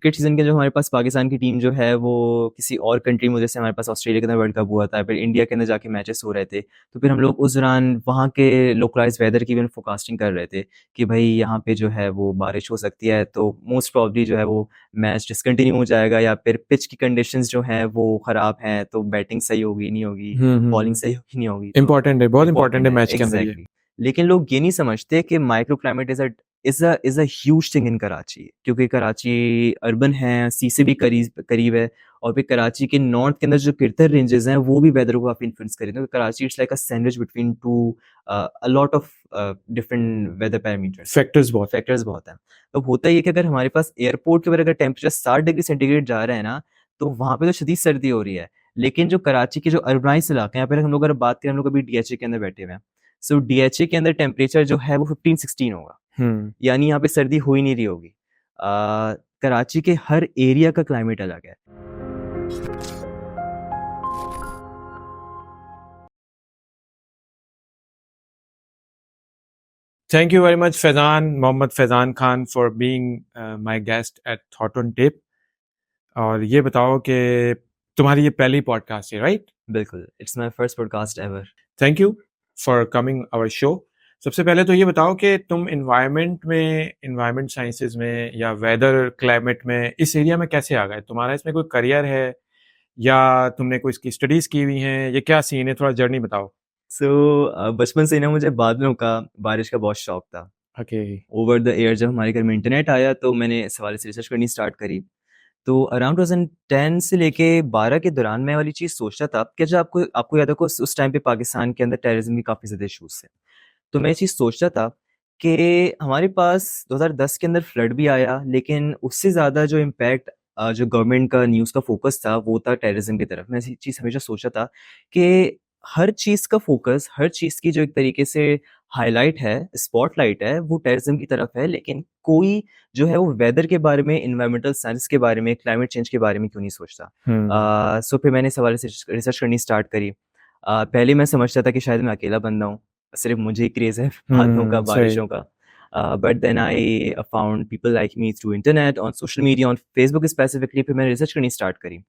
Cricket season के जो हमारे पास पाकिस्तान की टीम जो है वो किसी और कंट्री में, जैसे हमारे पास ऑस्ट्रेलिया के अंदर वर्ल्ड कप हुआ था, फिर इंडिया के अंदर जाके मैचेस हो रहे थे, तो फिर हम लोग उस दौरान वहाँ के लोकलाइज्ड वेदर की भी फोरकास्टिंग कर रहे थे कि भाई यहाँ पे जो है वो बारिश हो सकती है, तो मोस्ट प्रॉब्ली जो है वो मैच डिसकंटिन्यू हो जाएगा, या फिर पिच की कंडीशंस जो हैं वो ख़राब हैं, तो बैटिंग सही होगी नहीं होगी, बॉलिंग सही होगी नहीं होगी। तो इम्पोर्टेंट है, बहुत इम्पोर्टेंट इम्पोर्टेंट है है, मैच के अंदर ये। एग्जैक्टली। लेकिन लोग ये नहीं समझते कि micro climate is a huge thing in Karachi, क्योंकि कराची अर्बन है, सी से भी करीब करीब है, और फिर कराची के नॉर्थ के अंदर जो किरतर रेंजेस हैं वो भी वेदर को काफ़ी इन्फ्लुएंस करें, तो Karachi it's like a sandwich between two a lot of different weather parameters, factors बहुत। फैक्टर्स बहुत हैं। तो होता ये कि अगर हमारे पास एयरपोर्ट के ऊपर अगर टेम्परेचर 60 डिग्री सेंटीग्रेड जा रहा है ना, तो वहाँ पे तो शदीद सर्दी हो रही है, लेकिन जो कराची के जो अर्बनाइज इलाके हैं, यहाँ पर हम लोग अगर बात करें, हम लोग अभी डीएचए के अंदर बैठे हुए हैं, सो डीएचए के अंदर टेम्परेचर जो है वो 15-16 होगा, यानी यहाँ पे सर्दी हो ही नहीं रही होगी। कराची के हर एरिया का क्लाइमेट अलग है। Thank you very much, Mohammad Faizan Khan, for being my guest at Thought on Tape. और ये बताओ कि तुम्हारी ये पहली पॉडकास्ट है, राइट? बिल्कुल, it's my first podcast ever. Thank you for coming our show. सबसे पहले तो ये बताओ कि तुम इन्वायरमेंट साइंसेज में या वेदर क्लाइमेट में इस एरिया में कैसे आ गए? तुम्हारा इसमें कोई करियर है या तुमने कोई इसकी स्टडीज की हुई हैं? ये क्या सीन है, थोड़ा जर्नी बताओ। बचपन से ही ना मुझे बादलों का, बारिश का बहुत शौक था। ओके। ओवर द एयर जब हमारे घर में इंटरनेट आया तो मैंने इस हवाले से रिसर्च करनी स्टार्ट करी। तो अराउंड 2010 से लेके 12 के दौरान मैं वाली चीज़ सोचता था कि जब आपको आपको याद होगा उस टाइम पे पाकिस्तान के अंदर टेररिज्म की काफ़ी ज़्यादा इशूज़ थे। तो मैं ये चीज़ सोचता था कि हमारे पास 2010 के अंदर फ्लड भी आया, लेकिन उससे ज़्यादा जो इम्पैक्ट जो गवर्नमेंट का न्यूज़ का फ़ोकस था वो था टेररिज्म की तरफ। मैं ऐसी चीज़ हमेशा सोचा था कि हर चीज़ का फ़ोकस, हर चीज़ की जो एक तरीके से हाइलाइट है, स्पॉटलाइट है, वो टेररिज्म की तरफ है, लेकिन कोई जो है वो वेदर के बारे में, एनवायरमेंटल साइंस के बारे में, क्लाइमेट चेंज के बारे में क्यों नहीं सोचता? सो फिर मैंने इस हवाले से रिसर्च करनी स्टार्ट करी। पहले मैं समझता था कि शायद मैं अकेला बंदा हूँ, सिर्फ मुझे ही क्रेज़ है बादलों का, सही। बारिशों का। But then I found people like me through internet, on social media, on Facebook specifically. फिर मैंने रिसर्च करनी स्टार्ट करी।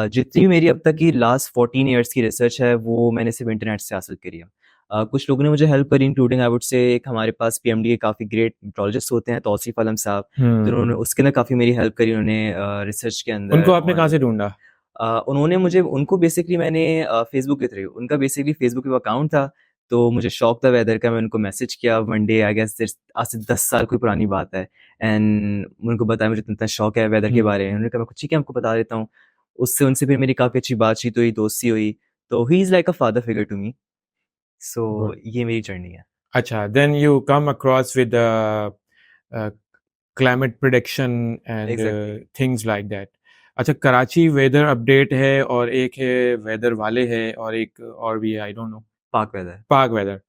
जितनी भी मेरी अब तक की लास्ट 14 ईयर्स की रिसर्च है वो मैंने सिर्फ इंटरनेट से हासिल करी है। कुछ लोगों ने मुझे हेल्प करी, इंक्लूडिंग आई वुड से एक हमारे पास पीएमडी के काफ़ी ग्रेट मेट्रोलॉजिस्ट होते हैं, तौसीफ आलम साहब, तो उन्होंने उसके अंदर काफ़ी मेरी हेल्प करी उन्होंने रिसर्च के अंदर। उनको आपने कहाँ से ढूंढा? उन्होंने मुझे, उनको बेसिकली मैंने फेसबुक के थ्रू, उनका बेसिकली फेसबुक पे अकाउंट था, तो मुझे शौक था वेदर का। मैं उनको मैसेज किया वन डे, आई गेस आज से 10 साल कोई पुरानी बात है, एंड उनको बताया मुझे इतना शौक है वेदर के बारे में। उन्होंने कहा मैं ठीक है आपको बता देता हूँ। उससे उनसे फिर मेरी काफ़ी अच्छी बातचीत हुई, दोस्ती हुई, तो he is like a father figure to me. So ये मेरी जर्नी है। अच्छा, then you come across with climate prediction and exactly. Things like that. अच्छा, कराची वेदर अपडेट है और एक है वेदर वाले है और एक और भी है, आई डोंट नो, पाक वेदर। पाक वेदर।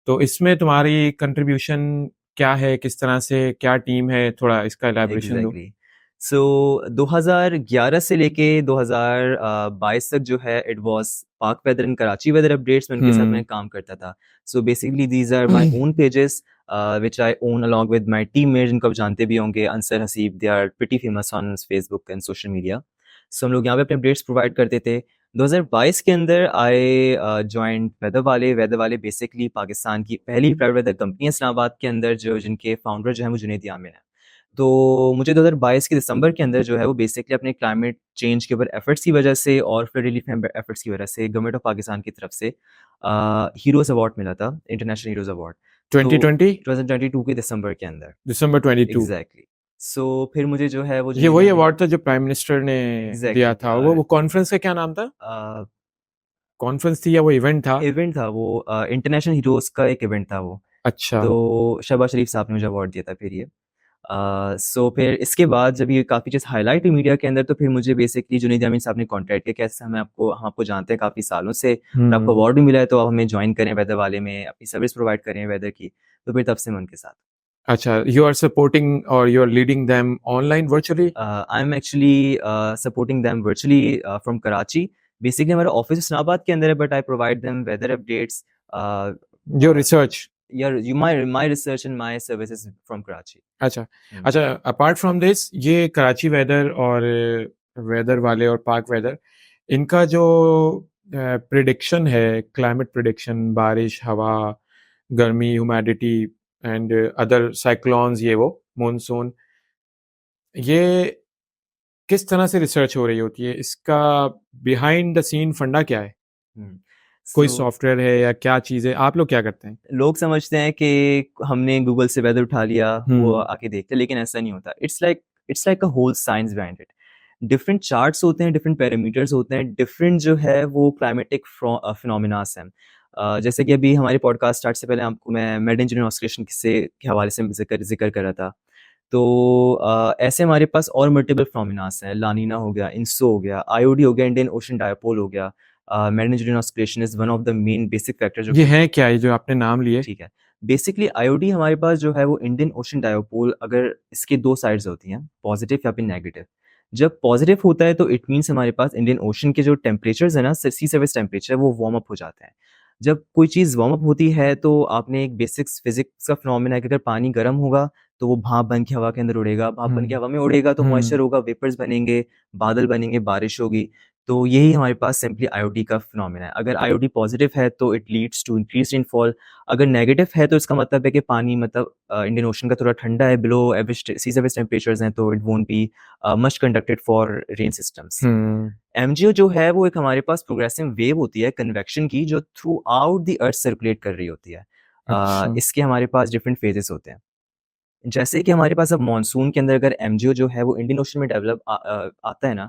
तो इसमें तुम्हारी कंट्रीब्यूशन क्या है, किस तरह से, क्या टीम है, थोड़ा इसका एलैबोरेशन दो। एग्जैक्टली। सो 2011 से लेके 2022 तक जो है it was Pak weather and Karachi weather updates में उनके साथ मैं काम करता था। So basically these are my own pages which I own along with my teammate, जिनको आप जानते भी होंगे, Ansar Haseeb. They are pretty famous on Facebook and social media. So हम लोग यहाँ पे अपने अपडेट्स प्रोवाइड करते थे। 2022 के अंदर आई जॉइंट वेदर वाले। वेदर वाले बेसिकली पाकिस्तान की पहली प्राइवेट वेदर कंपनी है इस्लामाबाद के अंदर, जो जिनके फाउंडर जो है वो जुनैद यामिन है। तो मुझे 2022 के दिसंबर के अंदर जो है वो बेसिकली अपने क्लाइमेट चेंज के ऊपर एफर्ट्स की वजह से और फ्लड रिलीफ एफर्ट्स की वजह से गवर्नमेंट ऑफ पाकिस्तान की तरफ से हीरोज़ अवार्ड मिला था, इंटरनेशनल हीरोज़ अवार्ड। 2020 2022 के दिसंबर के अंदर। दिसंबर 22। एग्जैक्टली। सो फिर मुझे जो है वो ये वही जुनैद अवार्ड था जो प्राइम मिनिस्टर ने दिया था। वो कॉन्फ्रेंस का क्या नाम था? यामिन कॉन्फ्रेंस थी या वो इवेंट था? इवेंट था वो, इंटरनेशनल हीरोज़ का एक इवेंट था वो। अच्छा। तो शहबाज शरीफ साहब ने मुझे अवार्ड दिया था फिर ये। सो फिर इसके बाद जब ये काफ़ी चीज़ हाईलाइट हुई मीडिया के अंदर, तो फिर मुझे बेसिकली जुनैद यामीन साहब ने कॉन्टैक्ट किया, कैसे हम आपको जानते हैं काफ़ी सालों से, और आपको अवार्ड भी मिला है, तो आप हमें ज्वाइन करें वेदर वाले में, अपनी सर्विस प्रोवाइड करें वेदर की। तो फिर तब से मैं उनके साथ। अच्छा, यू आर सपोर्टिंग और you are leading them online virtually? I am actually supporting them virtually from Karachi. Basically हमारा ऑफिस इस्लामाबाद के अंदर है, but I provide them weather updates. Your research my research and my services from Karachi. अच्छा हम्म, अच्छा apart from this ये Karachi weather और weather वाले और पाक वेदर इनका जो प्रिडिक्शन है क्लाइमेट प्रिडिक्शन बारिश हवा गर्मी ह्यूमिडिटी एंड अदर साइक्लोन्स ये वो मॉनसून ये किस तरह से रिसर्च हो रही होती है इसका बिहाइंड द सीन फंडा क्या है हम्म। कोई So, सॉफ्टवेयर है या क्या चीज़ है आप लोग क्या करते हैं लोग समझते हैं कि हमने गूगल से वेदर उठा लिया, वो आके देखते हैं, लेकिन ऐसा नहीं होता। It's like a whole science behind it. Different charts होते हैं, डिफरेंट पैरामीटर्स होते हैं, डिफरेंट जो है वो क्लाइमेटिक फिनोमिनास हैं। जैसे कि अभी हमारे पॉडकास्ट स्टार्ट से पहले आपको मैं मेडेंजर ऑस्किलेशन से के हवाले से जिक्र कर रहा था। तो ऐसे हमारे पास और मल्टीपल फिनोमिनास हैं। लानीना हो गया, इंसो हो गया, आईओडी हो गया, इंडियन ओशन डायपोल हो गया। Madden Julian oscillation is one of the main basic factor जो ये कि है क्या ये जो आपने नाम लिए ठीक है। बेसिकली आईओडी हमारे पास जो है वो इंडियन ओशन डायोपोल, अगर इसकी 2 साइड्स होती हैं, पॉजिटिव या फिर नेगेटिव। जब पॉजिटिव होता है तो इट मीन्स हमारे पास इंडियन ओशन के जो टेम्परेचर्स है ना, सी सर्फेस टेम्परेचर, वो वार्म अप हो जाते हैं। जब कोई चीज़ वार्म अप होती है तो आपने एक बेसिक्स फिजिक्स का फिनोमेना है कि अगर पानी गर्म होगा तो वो भाप बन के हवा के अंदर उड़ेगा, भाप बन के हवा में उड़ेगा तो मॉइस्चर होगा, वेपर्स बनेंगे, बादल बनेंगे, बारिश होगी। तो यही हमारे पास सिंपली आईओडी का फिनोमेना है। अगर आईओडी पॉजिटिव है तो it leads to increase rainfall. अगर नेगेटिव है तो इसका मतलब है कि पानी मतलब इंडियन ओशन का थोड़ा ठंडा है, बिलो एवरेज सी सर्फेस टेम्परेचर्स हैं, तो it won't be much conducted for rain systems. MgO जो है वो एक हमारे पास प्रोग्रेसिव वेव होती है कन्वेक्शन की, जो through out the earth circulate कर रही होती है। अच्छा इसके हमारे पास डिफरेंट फेजेस होते हैं। जैसे कि हमारे पास अब मानसून के अंदर अगर एमजीओ जो है वो इंडियन ओशन में डेवलप आता है ना,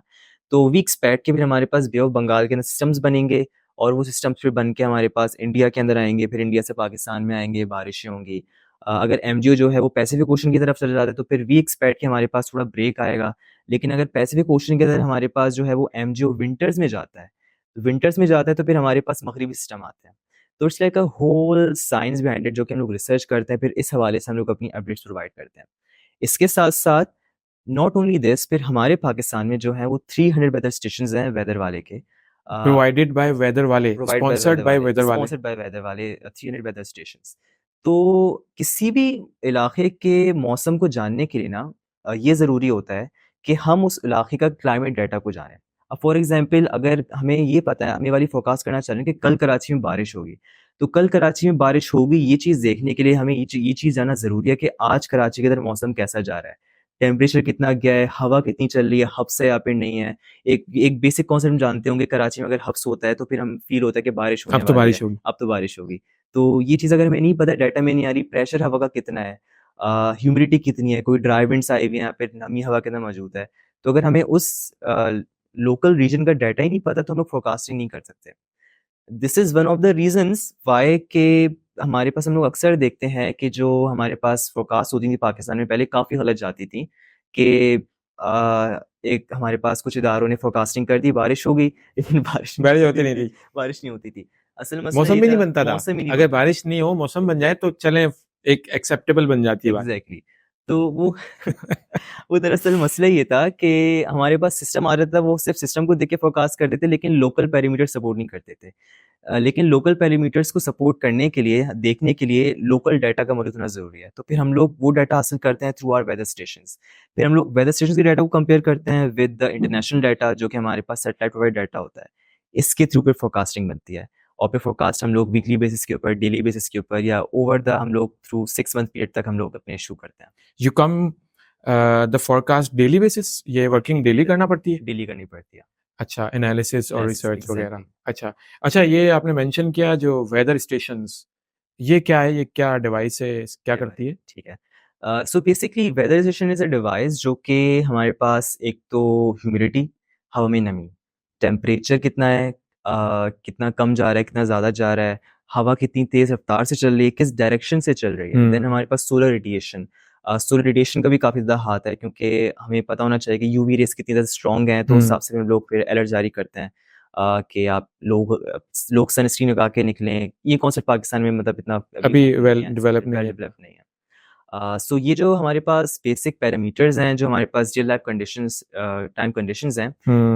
तो वी एक्सपेक्ट कि फिर हमारे पास बे ऑफ बंगाल के अंदर सिस्टम्स बनेंगे, और वो सिस्टम्स फिर बन के हमारे पास इंडिया के अंदर आएंगे, फिर इंडिया से पाकिस्तान में आएंगे, बारिशें होंगी। अगर एमजीओ जो है वो पैसिफिक ओशन की तरफ चले जाता है तो फिर वी एक्सपेक्ट कि हमारे पास थोड़ा ब्रेक आएगा। लेकिन अगर पैसिफिक ओशन के अंदर हमारे पास जो है वो एमजीओ विंटर्स में जाता है तो फिर हमारे पास मगरिबी सिस्टम आते हैं। तो it's like a whole science behind it, जो कि हम लोग रिसर्च करते हैं, फिर इस हवाले से हम लोग अपनी अपडेट्स प्रोवाइड करते हैं। इसके साथ-साथ नॉट ओनली दिस, फिर हमारे पाकिस्तान में जो है वो 300 वेदर स्टेशंस हैं वेदर वाले के, प्रोवाइडेड बाय वेदर वाले provide by sponsored whether by वाले, वेदर वाले स्पॉन्सर्ड बाय वेदर वाले, 300 वेदर स्टेशंस। तो किसी भी इलाके के मौसम को जानने के लिए ना ये ज़रूरी होता है कि हम उस इलाके का क्लाइमेट डाटा को जानें। अब फॉर एग्ज़ाम्पल अगर हमें ये पता है, हमें वाली फोरकास्ट करना चाह रहे हैं कि कल कराची में बारिश होगी, तो कल कराची में बारिश होगी ये चीज़ देखने के लिए हमें ये चीज़ जानना ज़रूरी है कि आज कराची के अंदर मौसम कैसा जा रहा है, टेम्परेचर कितना गया है, हवा कितनी चल रही है, हब्स है या फिर नहीं है। एक बेसिक कॉन्सेप्ट हम जानते होंगे, कराची में अगर हब्स होता है तो फिर हम फील होता है कि बारिश होने अब तो वाली है, बारिश होगी अब तो बारिश होगी। तो ये चीज़ अगर हमें नहीं पता, डाटा में नहीं आ रही, प्रेशर हवा का कितना है, ह्यूमिडिटी कितनी है, कोई ड्राई विंड्स आई हुई हैं, यहाँ पे नमी हवा के अंदर मौजूद है। तो अगर हमें उस लोकल रीजन का डाटा ही नहीं पता तो हम लोग फोरकास्टिंग नहीं कर सकते। This is one of the reasons why के हमारे पास हम लोग अक्सर देखते हैं कि जो हमारे पास फोरकास्ट होती थी पाकिस्तान में पहले काफ़ी गलत जाती थी कि एक हमारे पास कुछ इदारों ने फोरकास्टिंग कर दी, बारिश हो गई, लेकिन बारिश नहीं बारिश होती होती नहीं थी, थी बारिश नहीं होती थी। असल मसला मौसम ये भी नहीं था, बनता था मौसम ही नहीं अगर बनता था। बारिश नहीं हो मौसम बन जाए तो चलें एक एक्सेप्टेबल बन जाती है बात एग्ज़ैक्टली। तो वो वो दरअसल मसला ये था कि हमारे पास सिस्टम आ रहा था, वो सिर्फ़ सिस्टम को देख के फ़ोरकास्ट कर देते, लेकिन लोकल पैरामीटर सपोर्ट नहीं करते थे। लेकिन लोकल पैरामीटर्स को सपोर्ट करने के लिए, देखने के लिए लोकल डाटा का मौजूद होना ज़रूरी है। तो फिर हम लोग वो डाटा हासिल करते हैं थ्रू आवर वेदर स्टेशंस। फिर हम लोग वेदर स्टेशंस के डाटा को कंपेयर करते हैं विद द इंटरनेशनल डाटा, जो कि हमारे पास सैटेलाइट प्रोवाइड डाटा होता है। इसके थ्रू फिर फ़ोरकास्टिंग बनती है, और फिर फ़ोरकास्ट हम लोग वीकली बेसिस के ऊपर, डेली बेसिस के ऊपर, या ओवर द हम लोग थ्रू 6 मंथ पीरियड तक हम लोग अपने इश्यू करते हैं। You come the forecast daily basis ये वर्किंग डेली करना पड़ती है डेली करनी पड़ती है। अच्छा एनालिसिस और एनालिसिस रिसर्च वगैरह एग्ज़ैक्टली। अच्छा अच्छा ये आपने मेंशन किया जो वेदर स्टेशंस ये क्या है ये क्या डिवाइस है क्या डिवाइस, करती है ठीक है। So basically weather station is a device जो कि हमारे पास एक तो ह्यूमिडिटी, हवा में नमी, टेम्परेचर कितना है, कितना कम जा रहा है, कितना ज़्यादा जा रहा है, हवा कितनी तेज़ रफ्तार से चल रही है, किस डायरेक्शन से चल रही है। देन हमारे पास सोलर रेडिएशन का भी काफ़ी ज़्यादा हाथ है, क्योंकि हमें पता होना चाहिए कि यूवी रेज़ कितनी ज़्यादा स्ट्रॉन्ग हैं, तो उस हिसाब से हम लोग फिर अलर्ट जारी करते हैं कि आप लोग सनस्क्रीन लगा के निकलें। ये कॉन्सेप्ट पाकिस्तान में मतलब इतना अभी अभी नहीं वेल है, डेवलप नहीं वेल है डेवलप नहीं है। सो ये जो हमारे पास बेसिक पैरामीटर्स हैं, जो हमारे पास real life conditions time conditions हैं,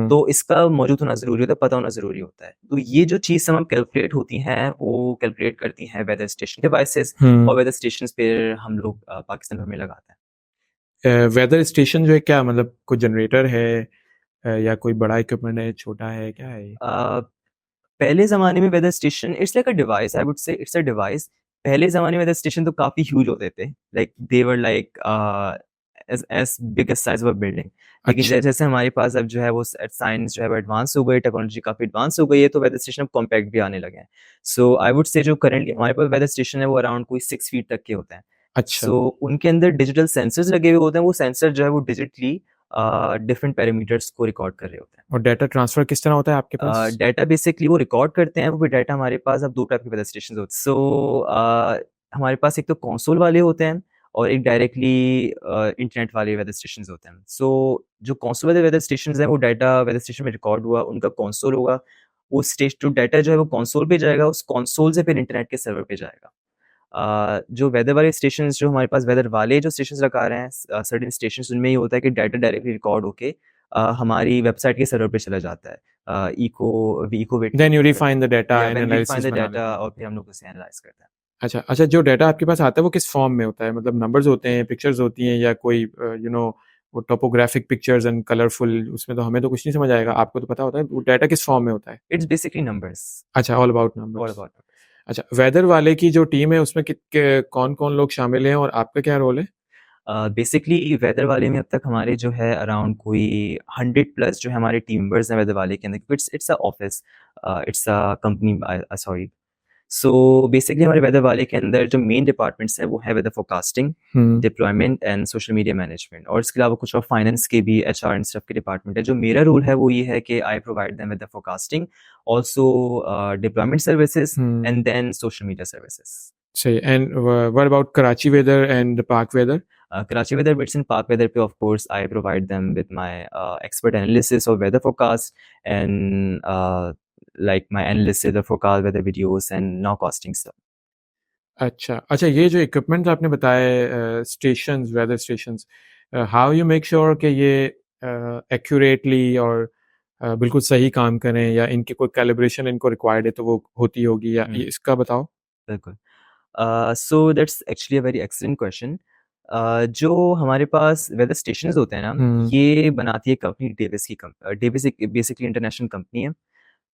तो इसका मौजूद होना ज़रूरी होता है, पता होना ज़रूरी होता है। तो ये जो चीज़ हम कैलकुलेट होती हैं, वो कैलकुलेट करती हैं वेदर स्टेशन डिवाइसेस, और वेदर स्टेशंस पे हम लोग पाकिस्तान भर में लगाते हैं। वेदर स्टेशन जो है क्या मतलब कोई जनरेटर है या कोई बड़ा इक्विपमेंट है, छोटा है, क्या है ये? पहले ज़माने में weather station it's like a device, I would say it's a device. पहले ज़माने में वेदर स्टेशन तो काफ़ी ह्यूज होते थे, like they were like as big as size of a building. लेकिन अच्छा। जैसे हमारे पास अब जो है वो साइंस जो है वो एडवांस हो गई, टेक्नोलॉजी काफ़ी एडवांस हो गई है, तो वेदर स्टेशन अब कॉम्पैक्ट भी आने लगे हैं। सो आई वुड से जो करंटली हमारे पास वेदर स्टेशन है वो अराउंड कोई 6 फीट तक के होते हैं। अच्छा। सो उनके अंदर डिजिटल सेंसर्स लगे हुए होते हैं, वो सेंसर जो है वो डिजिटली डिफरेंट पैरामीटर्स को रिकॉर्ड कर रहे होते हैं। और डाटा ट्रांसफर किस तरह होता है आपके पास? डाटा बेसिकली वो रिकॉर्ड करते हैं, वो डाटा हमारे पास अब 2 टाइप के वेदर स्टेशंस होते हैं। हमारे पास एक तो कंसोल वाले होते हैं, और एक डायरेक्टली इंटरनेट वाले वेदर स्टेशंस होते हैं। जो कंसोल वाले वेदर स्टेशंस हैं, वो डाटा वेदर स्टेशन में रिकॉर्ड हुआ, उनका कंसोल होगा। वो जो डाटा जो है वो कंसोल पे जाएगा, उस कंसोल से फिर इंटरनेट के सर्वर पे जाएगा। जो वेदर वाले स्टेशंस, जो हमारे पास वेदर वाले जो स्टेशंस लगा रहे हैं, सर्टेन स्टेशंस, उनमें ये होता है कि डाटा डायरेक्टली रिकॉर्ड होके हमारी वेबसाइट के सर्वर पे चला जाता है। Echo wait then you refine the data या and when we find analysis the बना डाटा, लेते हैं। और फिर हम लोग उसे एनालाइज करते हैं। अच्छा, अच्छा, जो डाटा आपके पास आता है वो किस फॉर्म में होता है? मतलब नंबर्स होते हैं, पिक्चर्स होती हैं, या कोई वो टोपोग्राफिक पिक्चर्स एंड कलरफुल, उसमें तो हमें तो कुछ नहीं समझ आएगा, आपको तो पता होता है। वो डाटा किस फॉर्म में होता है? इट्स बेसिकली नंबर्स, अच्छा, all about all numbers. About. अच्छा, वेदर वाले की जो टीम है उसमें कौन-कौन लोग शामिल हैं और आपका क्या रोल है? बेसिकली वेदर वाले में अब तक हमारे जो है अराउंड कोई 100 प्लस जो है हमारे टीम मेंबर्स हैं वेदर वाले के अंदर, क्योंकि it's a office, it's a company, sorry. So basically हमारे वेदर वाले के अंदर जो मेन डिपार्टमेंट्स हैं वो है weather forecasting, hmm. Deployment and social media management, और इसके अलावा कुछ और फाइनेंस के भी, एचआर एंड स्टफ के डिपार्टमेंट है। जो मेरा रोल है वो ये है कि I provide them with the forecasting, also deployment services, hmm. And then social media services. सही। And what about Karachi weather and Pak weather? Karachi weather bits and Park weather pay, of course, I provide them with my expert analysis of weather forecast, and like my analysis of the forecast weather videos and now costing stuff. अच्छा, अच्छा, ये जो equipments आपने बताए stations, weather stations, how you make sure कि ये accurately और बिल्कुल सही काम करें, या इनकी कोई कैलिब्रेशन इनको रिक्वायर्ड है तो वो होती होगी, या ये इसका बताओ? बिल्कुल। So that's actually a very excellent question. जो हमारे पास वेदर स्टेशंस होते हैं ना, हुँ। ये बनाती है कंपनी डेविस की डेविस एक बेसिकली इंटरनेशनल कंपनी है।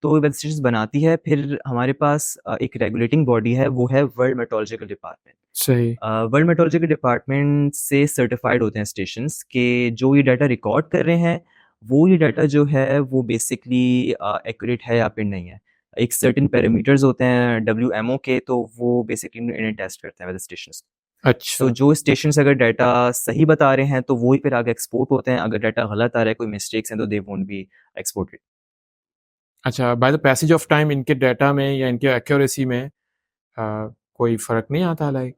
तो वेदर स्टेशंस बनाती है, फिर हमारे पास एक रेगुलेटिंग बॉडी है, वो है वर्ल्ड मेट्रोलॉजिकल डिपार्टमेंट। सही। वर्ल्ड मेट्रोलॉजिकल डिपार्टमेंट से सर्टिफाइड होते हैं स्टेशंस के, जो ये डाटा रिकॉर्ड कर रहे हैं, वो ये डाटा जो है वो बेसिकली एक्यूरेट है या फिर नहीं है। एक सर्टेन पैरामीटर्स होते हैं डब्ल्यूएमओ के, तो वो बेसिकली इन्हें टेस्ट करते हैं वेदर स्टेशंस। सो अच्छा। जो स्टेशंस अगर डाटा सही बता रहे हैं तो वो ही फिर आगे एक्सपोर्ट होते हैं, अगर डाटा गलत आ रहा है, कोई मिस्टेक्स हैं, तो दे वोंट बी एक्सपोर्टेड। अच्छा, by the passage of time इनके डाटा में या इनकी एक्यूरेसी में कोई फ़र्क नहीं आता लाइक,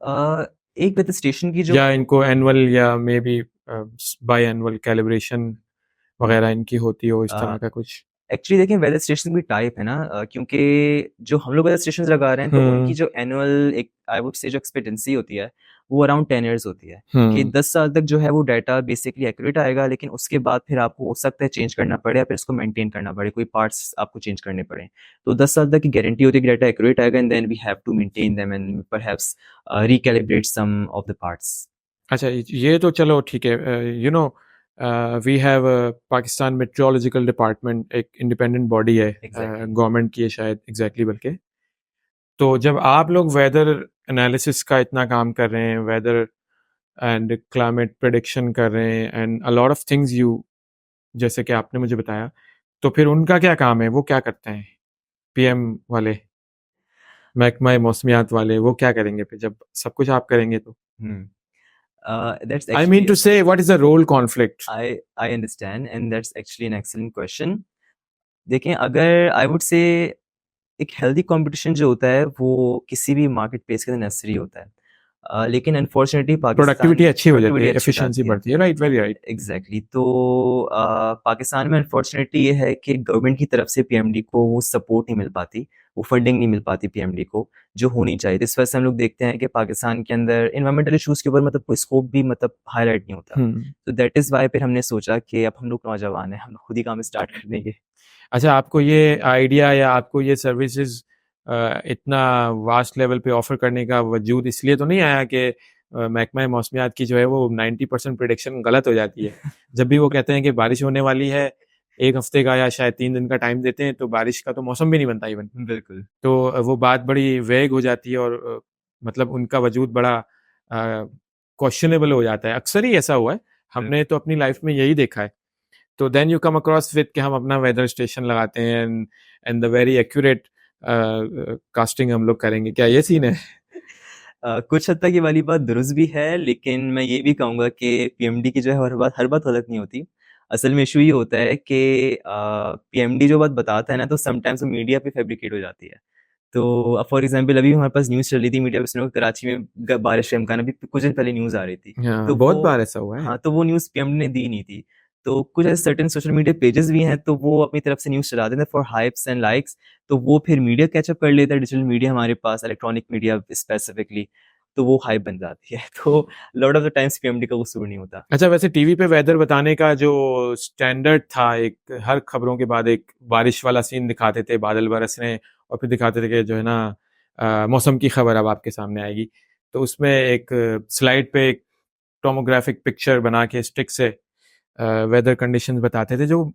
एक वेदर स्टेशन की जो या इनको एनुअल या मेबी बाय एनुअल कैलिब्रेशन वगैरह इनकी होती हो, इस तरह का कुछ? एक्चुअली देखें, वेदर स्टेशन भी टाइप है ना, क्योंकि जो हम लोग वेदर स्टेशन लगा रहे हैं, तो उनकी हुँ। जो एनुअल एक आई वुड से जो एक्सपेक्टेंसी होती है, वो अराउंड 10 ईयर्स होती है, कि हुँ। 10 साल तक जो है वो डाटा बेसिकली एक्यूरेट आएगा, लेकिन उसके बाद फिर आपको हो सकता है चेंज करना पड़े, या फिर इसको मेंटेन करना पड़े, कोई पार्ट्स आपको चेंज करने पड़े। तो 10 साल तक की गारंटी होती है कि डाटा एक्यूरेट आएगा, and then we have to maintain them and perhaps recalibrate some of the parts. अच्छा, ये तो चलो ठीक है। We have Pakistan meteorological department, एक इंडिपेंडेंट बॉडी है, एग्जैक्टली। गवर्नमेंट की है शायद, एग्जैक्टली बल्कि। तो जब आप लोग वेदर एनालिसिस का इतना काम कर रहे हैं, वेदर एंड क्लाइमेट प्रिडिक्शन कर रहे हैं, and a lot of things you, जैसे कि आपने मुझे बताया, तो फिर उनका क्या काम है? वो क्या करते हैं? पीएम वाले, महकमा मौसमियात वाले, वो क्या करेंगे फिर जब सब कुछ आप करेंगे तो? That's I mean actually to say what is the role conflict? I understand, and that's actually an excellent question. देखें, अगर आई वुड से एक हेल्दी कंपटीशन जो होता है वो किसी भी मार्केट प्लेस के अंदर नेसेसरी होता है। लेकिन अनफॉर्चुनेटली प्रोडक्टिविटी अच्छी हो जाती प्रोडक्टिविटी है, अच्छी हो एफिशिएंसी जाती है। बढ़ती है, राइट, वेरी राइट। एग्जैक्टली तो पाकिस्तान में अनफॉर्चुनेटली ये है कि गवर्नमेंट की तरफ से पीएमडी को वो सपोर्ट नहीं मिल पाती, वो फंडिंग नहीं मिल पाती पीएमडी को जो होनी चाहिए। तो इस वजह से हम लोग देखते हैं कि पाकिस्तान के अंदर इन्वायरमेंटल इशूज़ के ऊपर मतलब कोई स्कोप भी मतलब हाईलाइट नहीं होता। तो दैट इज़ वाई फिर हमने सोचा कि अब हम लोग नौजवान हैं, हम खुद ही काम स्टार्ट कर देंगे। अच्छा, आपको ये आइडिया या आपको ये सर्विसेज इतना वास्ट लेवल पे ऑफर करने का वजूद इसलिए तो नहीं आया कि महकमा मौसमियात की जो है वो 90% प्रिडिक्शन गलत हो जाती है। जब भी वो कहते हैं कि बारिश होने वाली है, 1 हफ्ते का या शायद 3 दिन का टाइम देते हैं, तो बारिश का तो मौसम भी नहीं बनता इवन। बिल्कुल। तो वो बात बड़ी वेग हो जाती है और मतलब उनका वजूद बड़ा क्वेश्चनेबल हो जाता है। अक्सर ही ऐसा हुआ है, हमने तो अपनी लाइफ में यही देखा है। तो then you come across with कि हम अपना वेदर स्टेशन लगाते हैं and the very accurate casting हम लोग करेंगे। क्या ये सीन है? कुछ हद तक ये वाली बात दुरुस्त भी है, लेकिन मैं ये भी कहूँगा कि पीएमडी की जो है हर बात गलत नहीं होती। असल में इशू ये होता है कि पीएमडी जो बात बताता है ना, तो समटाइम्स वो मीडिया पे फैब्रिकेट हो जाती है। तो फॉर एग्जांपल अभी हमारे पास न्यूज़ चल रही थी मीडिया पे, सुनो कराची में बारिश का इम्कान, अभी कुछ दिन पहले न्यूज़ आ रही थी। हाँ, तो बहुत वो बार ऐसा हुआ है। हाँ, तो वो न्यूज़ पीएमडी ने दी नहीं थी। तो कुछ ऐसे सर्टेन सोशल मीडिया पेजेस भी हैं, तो वो अपनी तरफ से न्यूज़ चला देते हैं फॉर हाइप्स एंड लाइक्स। तो वो फिर मीडिया कैचअप कर लेता है, डिजिटल मीडिया हमारे पास, इलेक्ट्रॉनिक मीडिया स्पेसिफिकली, तो वो हाइप बन जाती है। तो lot of the times PMD का कसूर नहीं होता। अच्छा, वैसे टीवी पे वेदर बताने का जो स्टैंडर्ड था, एक हर खबरों के बाद एक बारिश वाला सीन दिखाते थे, बादल बरसने, और फिर दिखाते थे कि जो है ना मौसम की खबर अब आपके सामने आएगी। तो उसमें एक स्लाइड पे एक टोमोग्राफिक पिक्चर बना के स्टिक से वेदर कंडीशंस बताते थे, जो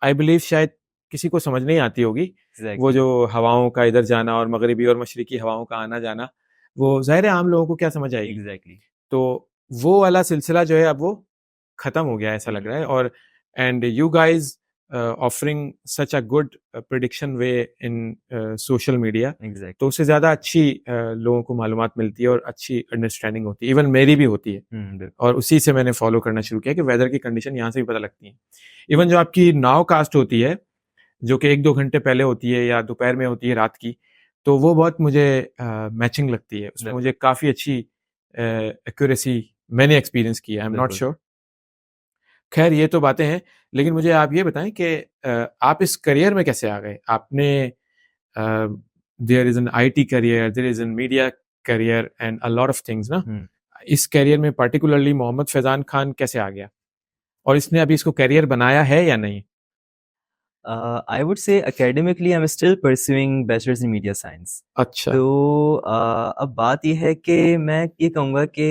आई बिलीव शायद किसी को समझ नहीं आती होगी। वो एग्जैक्टली। जो हवाओं का इधर जाना और मगरिबी और मशरिकी हवाओं का आना जाना, वो ज़ाहिर है आम लोगों को क्या समझ आएगी। एग्जैक्टली। तो वो वाला सिलसिला जो है अब वो खत्म हो गया है, ऐसा लग रहा है। और and you guys offering such a good prediction way in social media, तो एग्जैक्टली। उससे ज़्यादा अच्छी लोगों को मालूमात मिलती है और अच्छी अंडरस्टैंडिंग होती है। इवन मेरी भी होती है, बिल्कुल। और उसी से मैंने फॉलो करना शुरू किया कि वेदर की कंडीशन यहाँ से भी पता लगती है। इवन जो आपकी नाव कास्ट होती है, जो कि 1-2 घंटे पहले होती है या दोपहर में होती है रात की, तो वो बहुत मुझे मैचिंग लगती है। उसमें मुझे काफ़ी अच्छी एक्यूरेसी मैंने एक्सपीरियंस किया है। आई एम नॉट बिल्कुल। श्योर। खैर, ये तो बातें हैं, लेकिन मुझे आप ये बताएँ कि आप इस करियर में कैसे आ गए? आपने there is an IT career, there is an media career and a lot of things ना? इस करियर में पार्टिकुलरली मोहम्मद फैज़ान खान कैसे आ गया? और इसने अभी इसको करियर बनाया है या नहीं? I would say academically I'm still pursuing bachelor's in media science. अच्छा, तो अब बात ये है कि मैं ये कहूँगा कि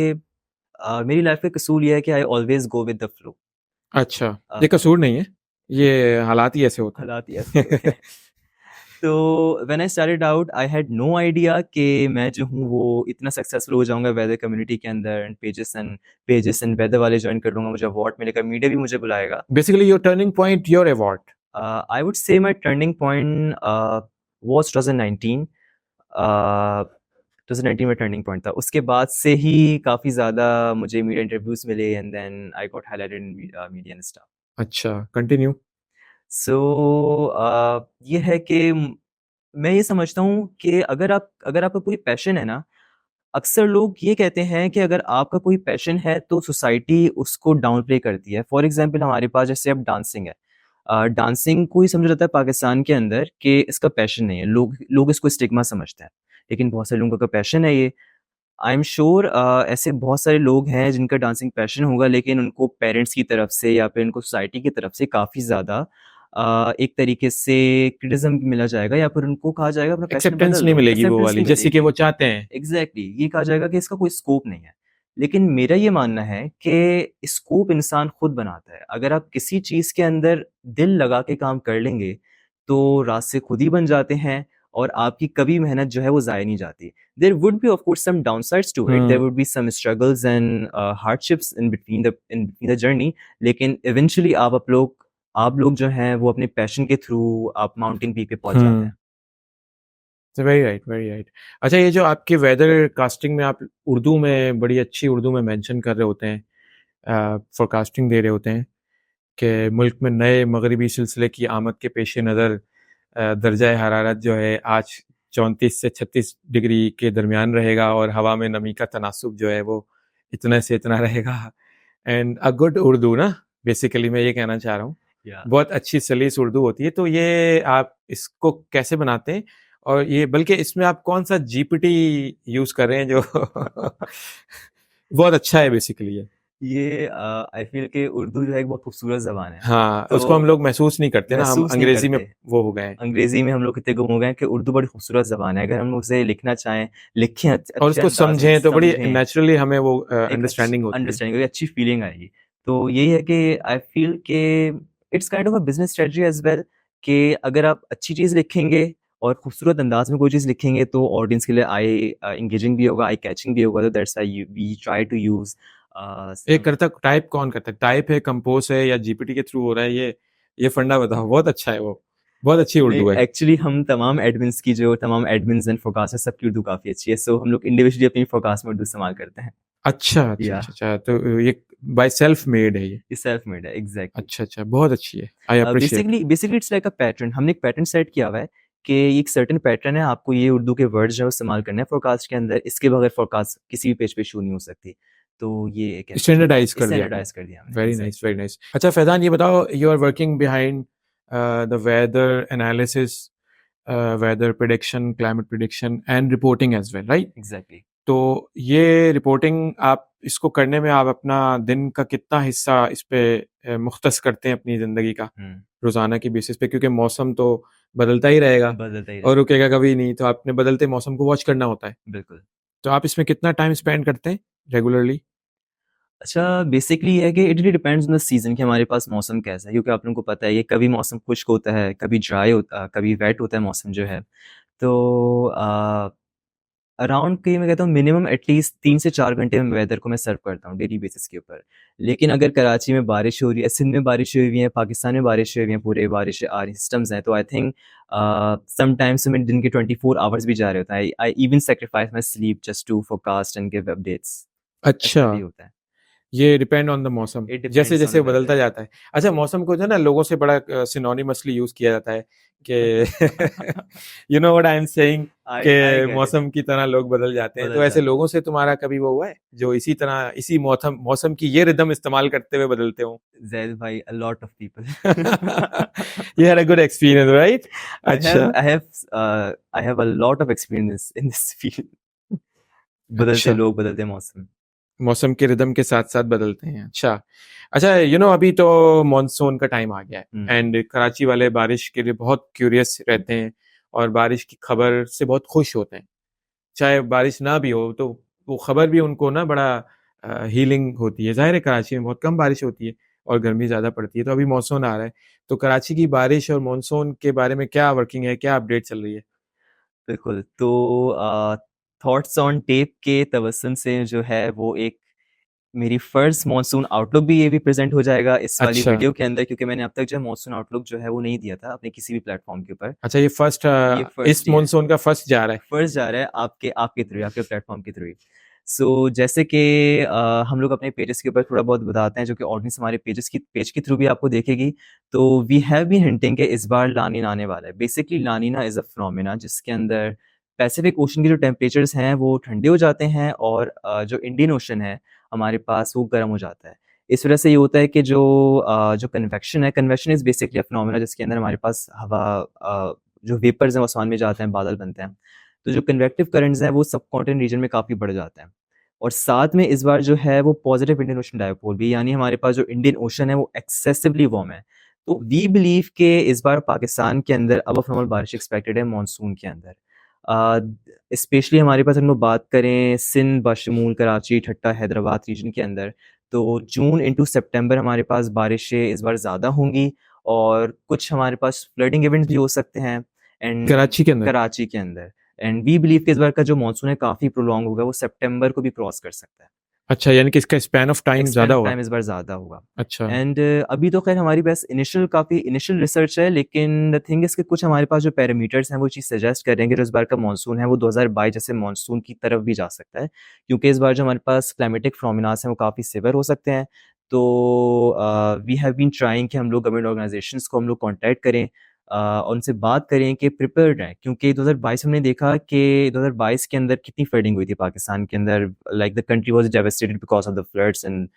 मेरी लाइफ का कसूल ये है कि I always go with the flow. अच्छा। ये कसूर नहीं है, ये हालात ही ऐसे होते हालात ही ऐसे होते हैं। हैं। तो when I started out I had no idea कि मैं जो हूँ वो इतना सक्सेसफुल हो जाऊंगा वेदर कम्युनिटी के अंदर, एंड पेजेस एंड वेदर वाले ज्वाइन कर लूंगा, मुझे अवार्ड मिलेगा, मीडिया भी मुझे बुलाएगा। Basically, your turning point, your award. I would say my turning point was 2019. 2019 में टर्निंग पॉइंट था। उसके बाद से ही काफ़ी ज़्यादा मुझे मीडिया इंटरव्यूज़ मिले, and then I got highlighted in media and stuff. अच्छा, कंटिन्यू। सो ये है कि मैं ये समझता हूँ कि अगर आपका कोई पैशन है ना, अक्सर लोग ये कहते हैं कि अगर आपका कोई पैशन है तो सोसाइटी उसको डाउन प्ले करती है। फॉर एग्जांपल हमारे पास जैसे अब डांसिंग है। डांसिंग को ही समझा जाता है पाकिस्तान के अंदर कि इसका पैशन नहीं है, लोग लोग इसको स्टिग्मा समझते हैं, लेकिन बहुत सारे लोगों का पैशन है ये। आई एम श्योर ऐसे बहुत सारे लोग हैं जिनका डांसिंग पैशन होगा, लेकिन उनको पेरेंट्स की तरफ से या फिर उनको सोसाइटी की तरफ से काफ़ी ज़्यादा एक तरीके से क्रिटिसिज्म मिला जाएगा, या फिर उनको कहा जाएगा अपना पैशन एक्सेप्टेंस बदल नहीं लो, मिलेगी वो एक्सेप्टेंस वाली, नहीं जैसी कि मिलेगी। वो चाहते हैं। एग्जैक्टली ये कहा जाएगा कि इसका कोई स्कोप नहीं है। लेकिन मेरा ये मानना है कि स्कोप इंसान खुद बनाता है। अगर आप किसी चीज़ के अंदर दिल लगा के काम कर लेंगे तो रास्ते खुद ही बन जाते हैं, और आपकी कभी मेहनत जो है वो ज़ाया नहीं जाती। There would be of course some downsides to it, there hmm. Would be some struggles and hardships in between the journey, लेकिन इवेंचुअली आप लोग जो हैं वो अपने पैशन के थ्रू आप माउंटेन पीक पे पहुंच जाते हुँ। हैं। Very right, very right. अच्छा, ये जो आपके वेदर कास्टिंग में आप उर्दू में बड़ी अच्छी उर्दू में मेंशन कर रहे होते हैं, फ़ोरकास्टिंग दे रहे होते हैं कि मुल्क में नए मगरिबी सिलसिले की आमद के पेश नज़र दर्जाए हरारत जो है आज 34 से 36 डिग्री के दरमियान रहेगा और हवा में नमी का तनासुब जो है वो इतने से इतना रहेगा। एंड अ गुड उर्दू ना, बेसिकली मैं ये कहना चाह रहा हूँ, या बहुत अच्छी सलीस उर्दू होती है। तो ये आप इसको कैसे बनाते हैं, और ये बल्कि इसमें आप कौन सा जीपीटी यूज कर रहे हैं जो बहुत अच्छा है बेसिकली ये। ये आई फील कि उर्दू जो है एक बहुत खूबसूरत ज़बान है। हाँ, तो उसको हम लोग महसूस नहीं करते ना, हम महसूस नहीं अंग्रेजी में करते। वो हो गए हैं। अंग्रेज़ी में हम लोग इतने गुम हो गए हैं कि उर्दू बड़ी खूबसूरत ज़बान है। अगर हम उसे लिखना चाहें, लिखें और अच्छे उसको अंदाज़ में, समझें तो बड़ी समझें, नेचुरली हमें वो एक अच्छी अंडरस्टैंडिंग होती है। अंडरस्टैंडिंग होगी, अच्छी फीलिंग आएगी। तो यही है कि आई फ़ील कि it's kind of a business strategy as well, कि अगर आप अच्छी चीज़ लिखेंगे और खूबसूरत अंदाज़ में कोई चीज़ लिखेंगे तो ऑडियंस के लिए एंगेजिंग भी होगा, आई कैचिंग भी होगा। तो that's why we try to use एक सम करता टाइप कौन करता है, टाइप है, कंपोज है, या जीपीटी के थ्रू हो रहा है, ये फंडा बताओ। बहुत अच्छा है वो, बहुत अच्छी नहीं, उर्दू है। एक्चुअली हम तमाम एडमिन्स एंड फोरकास्टर्स सबकी उर्दू काफ़ी अच्छी है। सो हम लोग इंडिविजुअली अपनी फोरकास्ट में उर्दू इस्तेमाल करते हैं। अच्छा अच्छा या अच्छा अच्छा, तो ये बाय सेल्फ मेड है ये। ये सेल्फ मेड है, एग्जैक्टली। अच्छा अच्छा, बहुत अच्छी है, I appreciate. Basically basically it's like a pattern. हमने एक पैटर्न सेट किया हुआ है कि ये एक सर्टेन पैटर्न है, आपको ये उर्दू के वर्ड्स जो है वो इस्तेमाल करने हैं फोरकास्ट के अंदर। इसके बगैर फोरकास्ट किसी भी पेज पे शो नहीं हो सकती। तो ये एक ऐसी चीज़ है, स्टैंडर्डाइज कर दिया आपने। स्टैंडर्डाइज कर दिया हमने, very nice, exactly. Very nice. अच्छा फैजान, ये बताओ, you are working behind the weather analysis, weather prediction, climate prediction and reporting as well, right? Exactly. तो ये रिपोर्टिंग, आप इसको करने में आप अपना दिन का कितना हिस्सा इस पे मुख्तस करते हैं अपनी ज़िंदगी का, हम्म। रोज़ाना की बेसिस पे? क्योंकि मौसम तो बदलता ही रहेगा बदलता ही और रहेगा। रुकेगा कभी नहीं, तो आपने बदलते मौसम को वॉच करना होता है। बिल्कुल। तो आप इसमें कितना टाइम स्पेंड करते हैं रेगुलरली? अच्छा, बेसिकली ये है कि it really depends on the season कि हमारे पास मौसम कैसा है, क्योंकि आप लोगों को पता है ये कभी मौसम खुश्क होता है, कभी ड्राई होता, कभी वेट होता है मौसम जो है। तो अराउंड कि मैं कहता हूँ मिनिमम एटलीस्ट 3 से 4 घंटे में वेदर को मैं सर्व करता हूँ डेली बेसिस के ऊपर। लेकिन अगर कराची में बारिश हो रही है, सिंध में बारिश हुई हुई है, पाकिस्तान में बारिश हुई हुई है, पूरे बारिश आ रही सिस्टम्स हैं, तो आई थिंक समटाइम्स मेरे दिन के 24 आवर्स भी जा रहे होते हैं। I even sacrifice my sleep just to forecast and give updates. अच्छा, ऐसा भी होता है। ये डिपेंड ऑन द मौसम, इट डिपेंड्स ऑन जैसे-जैसे द बदलता वेदर। जाता है। अच्छा, मौसम को जो है ना लोगों से बड़ा सिनोनिमसली यूज़ किया जाता है कि you know what I am saying, I कि गेट इट। मौसम की तरह लोग बदल जाते हैं। तो बदल ऐसे जाते लोगों से तुम्हारा कभी वो हुआ है जो इसी तरह इसी मौसम मौसम की ये रिदम इस्तेमाल करते हुए बदलते हों? हैं ज़ैद भाई, अ lot of people. You had a good experience, right? I have अच्छा, I have I have a lot of experience in this field. बदलते अच्छा। लोग, बदलते मौसम। मौसम के रिदम के साथ-साथ बदलते हैं। अच्छा। अच्छा, अभी तो मॉनसून का टाइम आ गया हुँ, है एंड कराची वाले बारिश के लिए बहुत क्यूरियस रहते हैं और बारिश की खबर से बहुत खुश होते हैं। चाहे बारिश ना भी हो तो वो खबर भी उनको ना बड़ा हीलिंग होती है। ज़ाहिर है कराची में बहुत कम बारिश होती है और गर्मी ज़्यादा पड़ती है। तो अभी मानसून आ रहा है। तो कराची की बारिश और मानसून के बारे में क्या वर्किंग है? क्या अपडेट चल रही है? बिल्कुल। तो थॉट्स ऑन टेप के तवस्सुम से जो है वो एक मेरी फर्स्ट मॉनसून आउटलुक भी ये भी प्रेज़ेंट हो जाएगा इस वाली अच्छा। वीडियो के अंदर, क्योंकि मैंने अब तक जो है मॉनसून आउटलुक जो है वो नहीं दिया था अपने किसी भी प्लेटफ़ॉर्म के ऊपर। अच्छा, ये फर्स्ट ये फर्स्ट इस ईयर मानसून का फर्स्ट जा रहा है। फर्स्ट जा रहा है आपके आपके थ्रू, आपके प्लेटफ़ॉर्म के थ्रू ही। सो जैसे कि हम लोग अपने पेजेस के ऊपर थोड़ा बहुत बताते हैं, जो कि ऑडियंस हमारे पेज के थ्रू भी आपको देखेगी। तो वी हैव बीन हिंटिंग कि इस बार ला नीना आने वाला है। Basically la Nina is a phenomena जिसके अंदर पैसिफिक ओशन के जो टेम्परेचर्स हैं वो ठंडे हो जाते हैं और जो इंडियन ओशन है हमारे पास वो गर्म हो जाता है। इस वजह से ये होता है कि जो convection is basically a phenomena जिसके अंदर हमारे पास हवा, जो वेपर्स हैं वो आसमान में जाते हैं, बादल बनते हैं। तो जो कन्वेक्टिव करंट्स हैं वो सब कॉन्टिनेंट रीजन में काफ़ी बढ़ जाते हैं। और साथ में इस बार जो है वो पॉजिटिव इंडियन ओशन डायपोल भी, यानी हमारे पास जो इंडियन ओशन है वो एक्सेसिवली वार्म है। तो वी बिलीव कि इस बार पाकिस्तान के अंदर अबव नॉर्मल बारिश एक्सपेक्टेड है मानसून के अंदर। स्पेशली हमारे पास हम लोग बात करें सिंध बशमूल कराची, ठट्टा, हैदराबाद रीजन के अंदर, तो जून इंटू सितंबर हमारे पास बारिशें इस बार ज़्यादा होंगी और कुछ हमारे पास फ्लडिंग इवेंट्स भी हो सकते हैं एंड कराची के अंदर? कराची के अंदर। एंड वी बिलीव कि इस बार का जो मानसून है काफ़ी प्रोलॉन्ग होगा, वो सितंबर को भी क्रॉस कर सकता है। अच्छा, यानी कि इसका स्पैन ऑफ टाइम स्पैन ज़्यादा ऑफ होगा। टाइम इस बार ज़्यादा होगा। अच्छा। एंड अभी तो खैर हमारी बस काफ़ी इनिशियल रिसर्च है, लेकिन द थिंग इज़ कि कुछ हमारे पास जो पैरामीटर्स हैं वो चीज़ सजेस्ट कर रहे हैं कि जो इस बार का मानसून है वो 2022 जैसे मानसून की तरफ भी जा सकता है, क्योंकि इस बार जो हमारे पास क्लाइमेटिक फिनोमेनास हैं वो काफ़ी सिवियर हो सकते हैं। तो वी हैव बीन ट्राइंग कि हम लोग गवर्नमेंट ऑर्गेनाइजेशंस को हम लोग कॉन्टैक्ट करें, और उनसे बात करें कि प्रिपेयर्ड रहें, क्योंकि 2022 हमने देखा कि 2022 के अंदर कितनी फ्लडिंग हुई थी पाकिस्तान के अंदर, like the country was devastated because of the floods and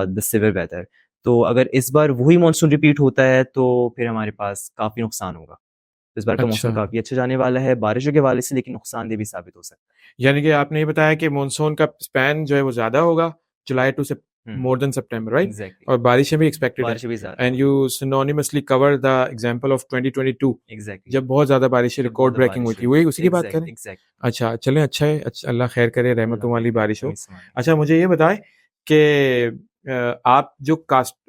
the severe weather. तो अगर इस बार वही मानसून रिपीट होता है तो फिर हमारे पास काफ़ी नुकसान होगा। तो इस बार का अच्छा। मौसम काफ़ी अच्छा जाने वाला है बारिशों के हवाले से, लेकिन नुकसानदेह भी साबित हो सकता यानी कि आपने ये बताया कि मॉनसून का स्पैन जो है वो ज़्यादा होगा, जुलाई टू सेप है। मोर देन सितंबर, राइट? एग्जैक्टली। और बारिशें भी एक्सपेक्टेड है। बारिशें भी ज़्यादा एंड होंगी। You synonymously cover the example of 2022 exactly. जब बहुत ज़्यादा बारिशें जब बहुत रिकॉर्ड ज़्यादा ब्रेकिंग हुई बारिश थी, हुई। वही उसी की बात एग्जैक्ट करें? एग्जैक्ट। अच्छा, चलें, अच्छा है, अच्छा, अल्लाह खैर करे, रहमतों अल्लाह वाली खैर करे, बारिश हो। आमीन सुमा आमीन। अच्छा, मुझे ये बताएं कि आप जो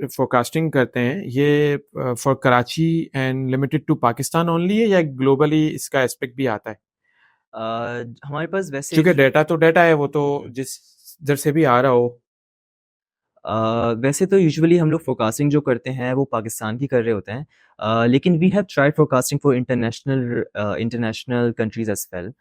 फोरकास्टिंग करते हैं ये for Karachi and limited to Pakistan only है या ग्लोबली इसका एस्पेक्ट भी आता है? हमारे पास वैसे क्योंकि डेटा तो डेटा है, वो तो हम्म, जिस इधर से भी आ रहा हो। वैसे तो यूजुअली हम लोग फोरकास्टिंग जो करते हैं वो पाकिस्तान की कर रहे होते हैं, लेकिन we have tried forecasting for international international countries as well.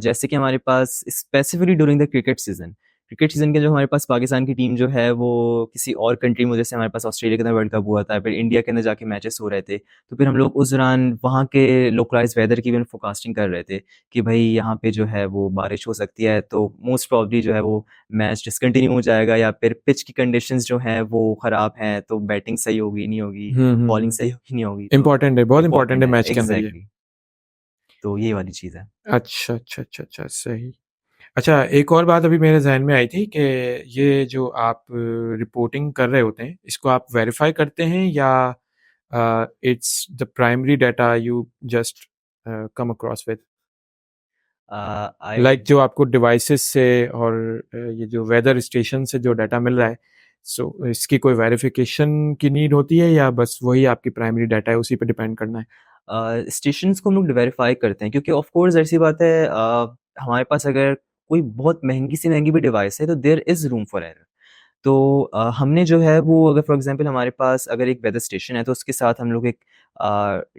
जैसे कि हमारे पास specifically during the cricket season के जो हमारे पास पाकिस्तान की टीम जो है वो किसी और कंट्री में, जैसे हमारे पास ऑस्ट्रेलिया के अंदर वर्ल्ड कप हुआ था, फिर इंडिया के अंदर जाके मैचेस हो रहे थे, तो फिर हम लोग उस दौरान वहाँ के लोकलाइज वेदर की भी फोरकास्टिंग कर रहे थे कि भाई यहाँ पे जो है वो बारिश हो सकती है, तो मोस्ट प्रॉब्ली जो है वो मैच डिसकंटिन्यू हो जाएगा, या फिर पिच की कंडीशंस जो हैं वो ख़राब हैं, तो बैटिंग सही होगी नहीं होगी, बॉलिंग सही होगी नहीं होगी, तो इम्पोर्टेंट है, बहुत इम्पोर्टेंट इम्पोर्टेंट है है। मैच के अंदर ये। एग्जैक्टली। तो ये वाली चीज़ है। अच्छा, अच्छा, अच्छा, अच्छा, सही। अच्छा, एक और बात अभी मेरे ज़हन में आई थी कि ये जो आप रिपोर्टिंग कर रहे होते हैं, इसको आप वेरीफ़ाई करते हैं या it's the primary data you just come across with? I like जो आपको डिवाइसेस से और ये जो वेदर स्टेशन से जो डाटा मिल रहा है, सो इसकी कोई वेरिफिकेशन की नीड होती है या बस वही आपकी प्राइमरी डाटा है, उसी पे डिपेंड करना है? स्टेशंस को हम लोग वेरीफाई करते हैं, क्योंकि ऑफ कोर्स ऐसी बात है, हमारे पास अगर कोई बहुत महंगी से महंगी भी डिवाइस है तो there is room for error. तो हमने जो है वो, अगर फॉर एग्जांपल हमारे पास अगर एक वेदर स्टेशन है तो उसके साथ हम लोग एक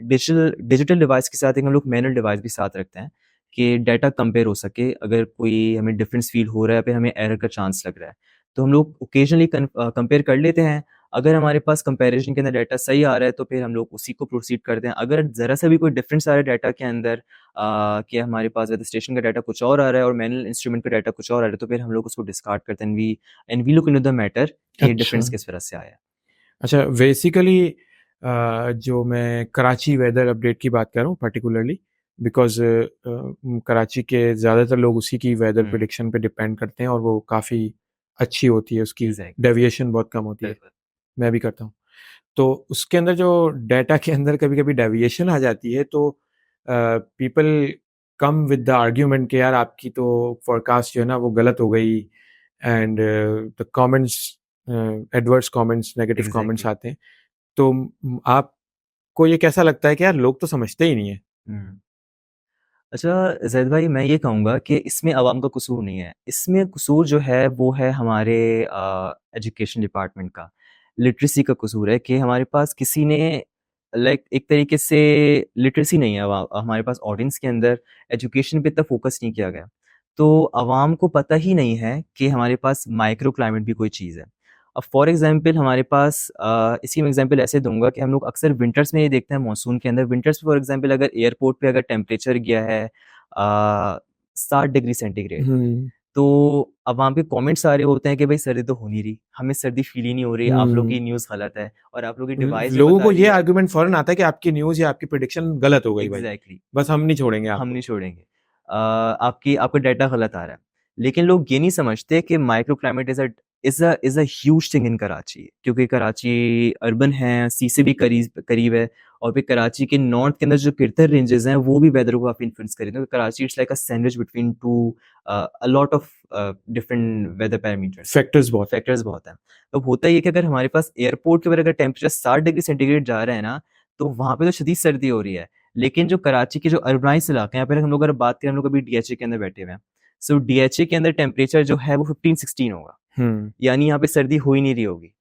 डिजिटल डिजिटल डिवाइस के साथ एक हम लोग मैनुअल डिवाइस भी साथ रखते हैं कि डाटा कंपेयर हो सके, अगर कोई हमें डिफरेंस फील हो रहा है, फिर हमें एरर का चांस लग रहा है, तो हम लोग ओकेजनली कंपेयर कर लेते हैं। अगर हमारे पास कंपैरिजन के अंदर डाटा सही आ रहा है तो फिर हम लोग उसी को प्रोसीड करते हैं। अगर ज़रा सा भी कोई डिफरेंस आ रहा है डाटा के अंदर, कि हमारे पास वेदर स्टेशन का डाटा कुछ और आ रहा है और मैनुअल इंस्ट्रूमेंट का डाटा कुछ और आ रहा है, तो फिर हम लोग उसको डिस्कार्ड करते हैं, and we look into the matter कि अच्छा। डिफरेंस किस वजह से आया है। अच्छा, बेसिकली जो मैं कराची वेदर अपडेट की बात कर रहा हूँ पर्टिकुलरली बिकॉज़ कराची के ज़्यादातर लोग उसी की वेदर हुँ, प्रेडिक्शन पे डिपेंड करते हैं और वो काफ़ी अच्छी होती है, उसकी एग्ज़ैक्टली, डेविएशन बहुत कम होती है। बिल्कुल। मैं भी करता हूँ। तो उसके अंदर जो डाटा के अंदर कभी-कभी डेविएशन आ जाती है तो people come with the argument कि यार आपकी तो फ़ोरकास्ट जो है ना वो गलत हो गई and the comments adverse comments, negative comments exactly. आते हैं। तो आपको ये कैसा लगता है कि यार लोग तो समझते ही नहीं है? हुँ। अच्छा ज़ैद भाई, मैं ये कहूँगा कि इसमें अवाम का कसूर नहीं है। इसमें कसूर जो है वो है हमारे एजुकेशन डिपार्टमेंट का, लिटरेसी का कसूर है कि हमारे पास किसी ने, लाइक एक तरीके से लिटरेसी नहीं है हमारे पास ऑडियंस के अंदर, एजुकेशन पे इतना फ़ोकस नहीं किया गया। तो अवाम को पता ही नहीं है कि हमारे पास माइक्रो क्लाइमेट भी कोई चीज़ है। अब फॉर एग्ज़ाम्पल हमारे पास इसकी मैं एग्ज़ाम्पल ऐसे दूँगा कि हम लोग अक्सर विंटर्स में ये देखते हैं मानसून के अंदर, विंटर्स में फॉर एग्ज़ाम्पल अगर एयरपोर्ट पे अगर टेम्परेचर गया है 60 डिग्री सेंटीग्रेड, हुँ, तो अब वहाँ पे कमेंट्स आ रहे होते हैं कि भाई सर्दी तो हो नहीं रही, हमें सर्दी फ़ील ही नहीं हो रही, आप लोग की हुँ। न्यूज़ गलत है और आप लोग की डिवाइस जो लोगों बता को रही ये है। आर्गुमेंट फ़ौरन आता है कि आपकी न्यूज़ या आपकी प्रेडिक्शन गलत हो गई भाई। एग्ज़ैक्टली। बस हम नहीं छोड़ेंगे हम नहीं आपको। छोड़ेंगे। आपकी आपका डाटा गलत आ रहा है। लेकिन लोग ये नहीं समझते कि micro climate is a huge thing in Karachi, क्योंकि कराची अर्बन है, सी से भी करीब है, और फिर कराची के नॉर्थ के अंदर जो किरतल रेंजेस हैं वो भी वेदर को काफ़ी इन्फ्लुएंस करें, तो Karachi it's like a sandwich between two a lot of different weather parameters, factors बहुत हैं। फैक्टर्स बहुत हैं। तो होता ये है कि अगर हमारे पास एयरपोर्ट के ऊपर अगर टेम्परेचर 60 डिग्री सेंटीग्रेड जा रहा है ना, तो वहाँ पे तो शदीद सर्दी हो रही है। लेकिन जो कराची के जो अर्बनाइज़्ड इलाके हैं, यहाँ पे हम लोग अगर बात करें, हम लोग अभी डीएचए के अंदर बैठे हुए हैं। सो डीएचए के अंदर टेम्परेचर जो है वो 15-16 होगा। हुँ, यानी यहाँ पे सर्दी हो ही नहीं रही होगी।